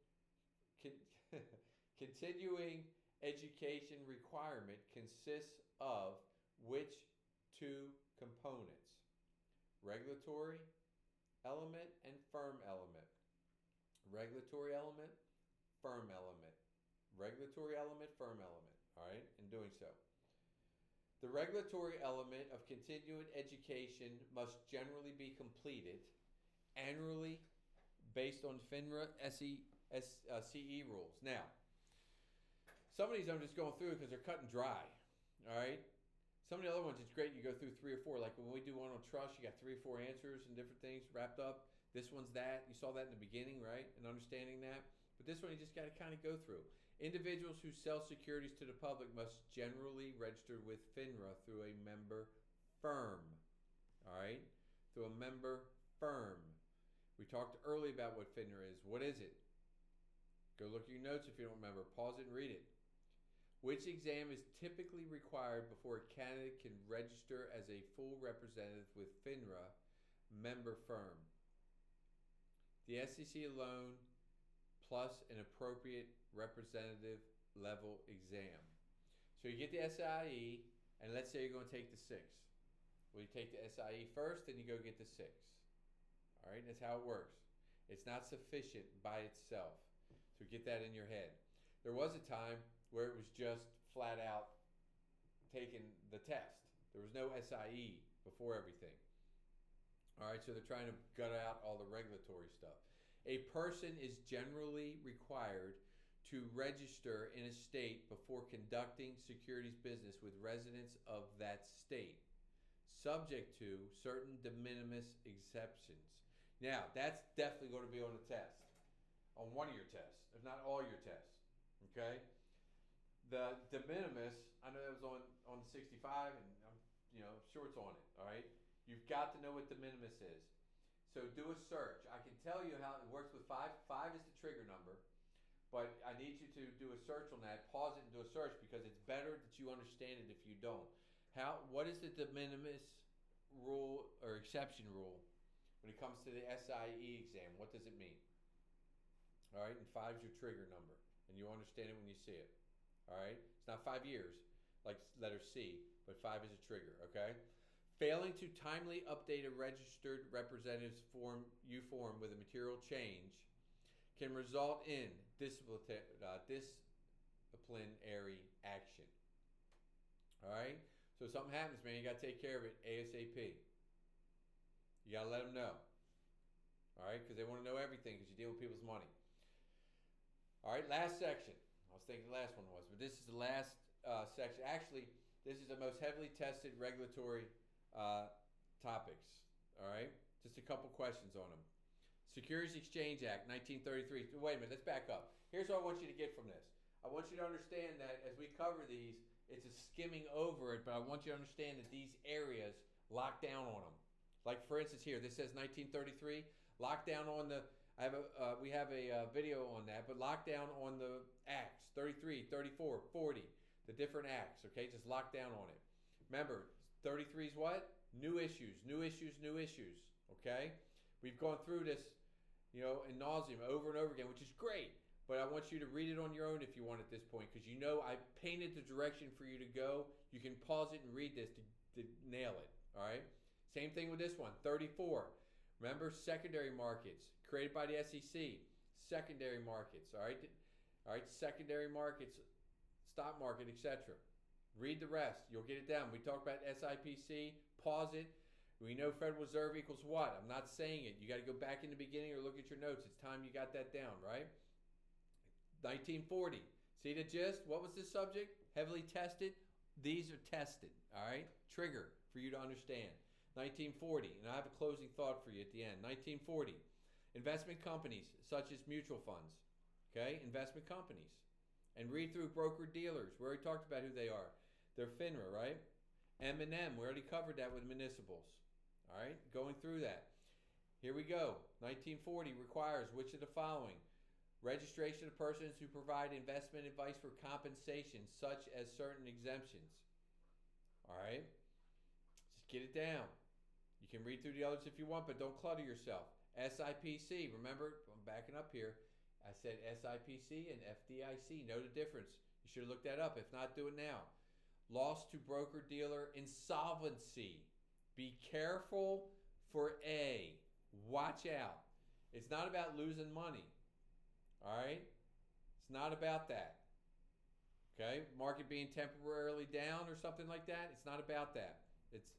requirement consists of which two components? Regulatory element and firm element. Regulatory element, firm element. Regulatory element, firm element. All right, in doing so. The regulatory element of continuing education must generally be completed annually based on FINRA SIE rules. Now, some of these I'm just going through because they're cut and dry. All right. Some of the other ones, it's great. You go through 3 or 4. Like when we do one on trust, you got 3 or 4 answers and different things wrapped up. This one's that. You saw that in the beginning, right? And understanding that. But this one, you just got to kind of go through. Individuals who sell securities to the public must generally register with FINRA through a member firm. All right? Through a member firm. We talked earlier about what FINRA is. What is it? Go look at your notes if you don't remember. Pause it and read it. Which exam is typically required before a candidate can register as a full representative with FINRA member firm? The SEC alone plus an appropriate representative level exam. So you get the SIE, and let's say you're going to take the 6. Well, you take the SIE first, then you go get the 6. All right, that's how it works. It's not sufficient by itself. So get that in your head. There was a time where it was just flat out taking the test. There was no SIE before everything. All right, so they're trying to gut out all the regulatory stuff. A person is generally required to register in a state before conducting securities business with residents of that state, subject to certain de minimis exceptions. Now, that's definitely going to be on the test, on one of your tests, if not all your tests. Okay? The de minimis, I know that was on the 65, and I'm sure it's on it. All right? You've got to know what de minimis is. So do a search. I can tell you how it works with 5. 5 is the trigger number, but I need you to do a search on that. Pause it and do a search because it's better that you understand it if you don't. What is the de minimis rule or exception rule when it comes to the SIE exam? What does it mean? All right, and 5 is your trigger number, and you'll understand it when you see it. All right, it's not 5 years like letter C, but 5 is a trigger. Okay. Failing to timely update a registered representative's form with a material change can result in disciplinary action. All right? So if something happens, man, you got to take care of it ASAP. You got to let them know. All right? Because they want to know everything because you deal with people's money. All right, last section. I was thinking the last one was, but this is the last section. Actually, this is the most heavily tested regulatory topics. All right, just a couple questions on them. Securities Exchange Act 1933. Wait a minute, let's back up. Here's what I want you to get from this. I want you to understand that as we cover these, it's a skimming over it, but I want you to understand that these areas lock down on them. Like for instance here, this says 1933. Lock down on the. We have a video on that, but lock down on the acts 33, 34, 40, the different acts. Okay, just lock down on it. Remember. 33 is what? New issues. Okay? We've gone through this, in nauseam over and over again, which is great. But I want you to read it on your own if you want at this point, because I painted the direction for you to go. You can pause it and read this to nail it. All right? Same thing with this one. 34. Remember, secondary markets created by the SEC. Secondary markets. All right? All right? Secondary markets, stock market, etc. Read the rest. You'll get it down. We talked about SIPC. Pause it. We know Federal Reserve equals what? I'm not saying it. You got to go back in the beginning or look at your notes. It's time you got that down, right? 1940. See the gist? What was the subject? Heavily tested. These are tested, all right? Trigger for you to understand. 1940. And I have a closing thought for you at the end. 1940. Investment companies such as mutual funds. Okay? Investment companies. And read through broker-dealers. We already talked about who they are. They're FINRA, right? M&M, we already covered that with municipals. All right, going through that. Here we go. 1940 requires which of the following? Registration of persons who provide investment advice for compensation, such as certain exemptions. All right, just get it down. You can read through the others if you want, but don't clutter yourself. SIPC, remember, I'm backing up here. I said SIPC and FDIC. Know the difference. You should have looked that up. If not, do it now. Loss to broker-dealer insolvency. Be careful for A. Watch out. It's not about losing money. All right? It's not about that. Okay? Market being temporarily down or something like that. It's not about that.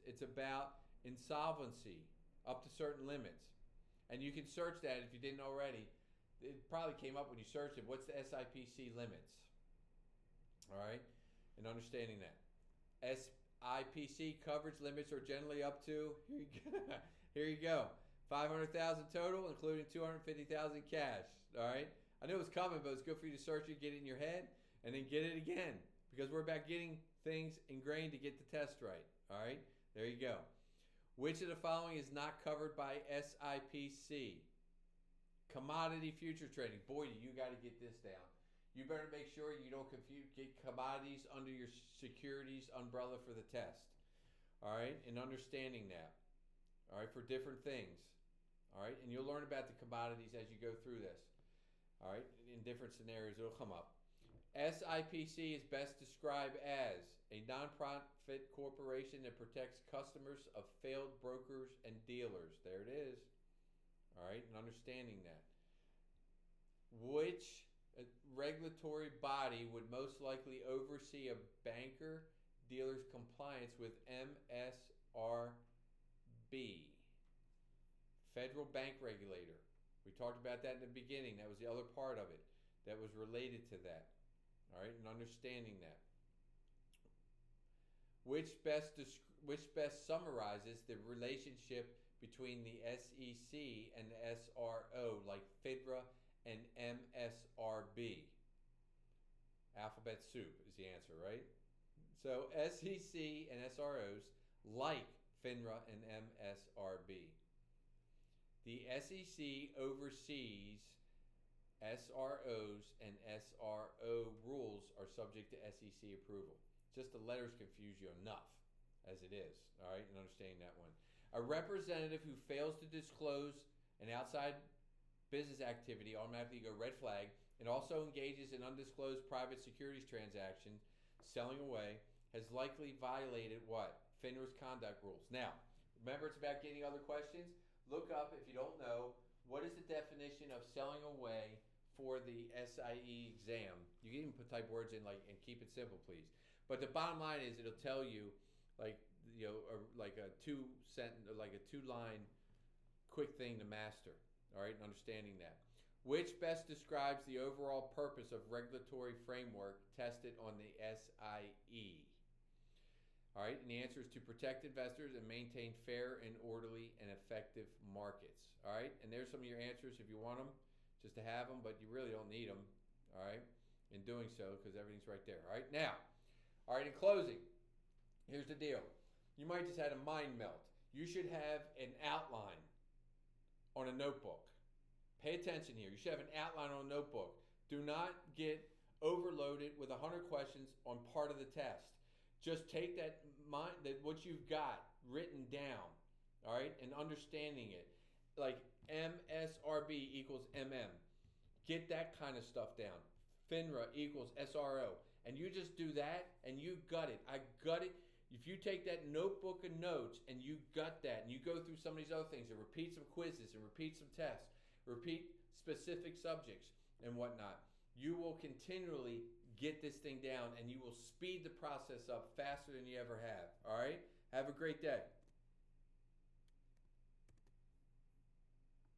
It's about insolvency up to certain limits. And you can search that if you didn't already. It probably came up when you searched it. What's the SIPC limits? All right? And understanding that. SIPC coverage limits are generally up to, here you go, $500,000 total, including $250,000 cash. All right? I knew it was coming, but it's good for you to search it, get it in your head, and then get it again. Because we're about getting things ingrained to get the test right. All right? There you go. Which of the following is not covered by SIPC? Commodity future trading. Boy, you got to get this down. You better make sure you don't get commodities under your securities umbrella for the test. All right? And understanding that. All right? For different things. All right? And you'll learn about the commodities as you go through this. All right? In different scenarios, it'll come up. SIPC is best described as a nonprofit corporation that protects customers of failed brokers and dealers. There it is. All right? And understanding that. Which A regulatory body would most likely oversee a banker dealer's compliance with MSRB, federal bank regulator. We talked about that in the beginning. That was the other part of it that was related to that. All right, and understanding that. Which best summarizes the relationship between the SEC and the SRO, like FINRA and MSRB? Alphabet soup is the answer, right? So SEC and SROs like FINRA and MSRB. The SEC oversees SROs, and SRO rules are subject to SEC approval. Just the letters confuse you enough as it is, all right, and understanding that one. A representative who fails to disclose an outside business activity automatically go red flag, and also engages in undisclosed private securities transaction, selling away, has likely violated what? FINRA's conduct rules. Now, remember, it's about getting other questions. Look up, if you don't know, what is the definition of selling away for the SIE exam. You can even type words in and keep it simple, please. But the bottom line is it'll tell you like a two-line quick thing to master. All right, and understanding that. Which best describes the overall purpose of regulatory framework tested on the SIE? All right, and the answer is to protect investors and maintain fair and orderly and effective markets. All right, and there's some of your answers if you want them, just to have them, but you really don't need them. All right, in doing so, because everything's right there. All right, now, all right, in closing, here's the deal. You might just had a mind melt. You should have an outline on a notebook. Pay attention here. You should have an outline on a notebook. Do not get overloaded with 100 questions on part of the test. Just take that what you've got written down, all right, and understanding it. Like MSRB equals MM. Get that kind of stuff down. FINRA equals SRO. And you just do that and you gut it. I gut it. If you take that notebook of notes and you gut that and you go through some of these other things and repeat some quizzes and repeat some tests, repeat specific subjects and whatnot, you will continually get this thing down and you will speed the process up faster than you ever have. All right? Have a great day.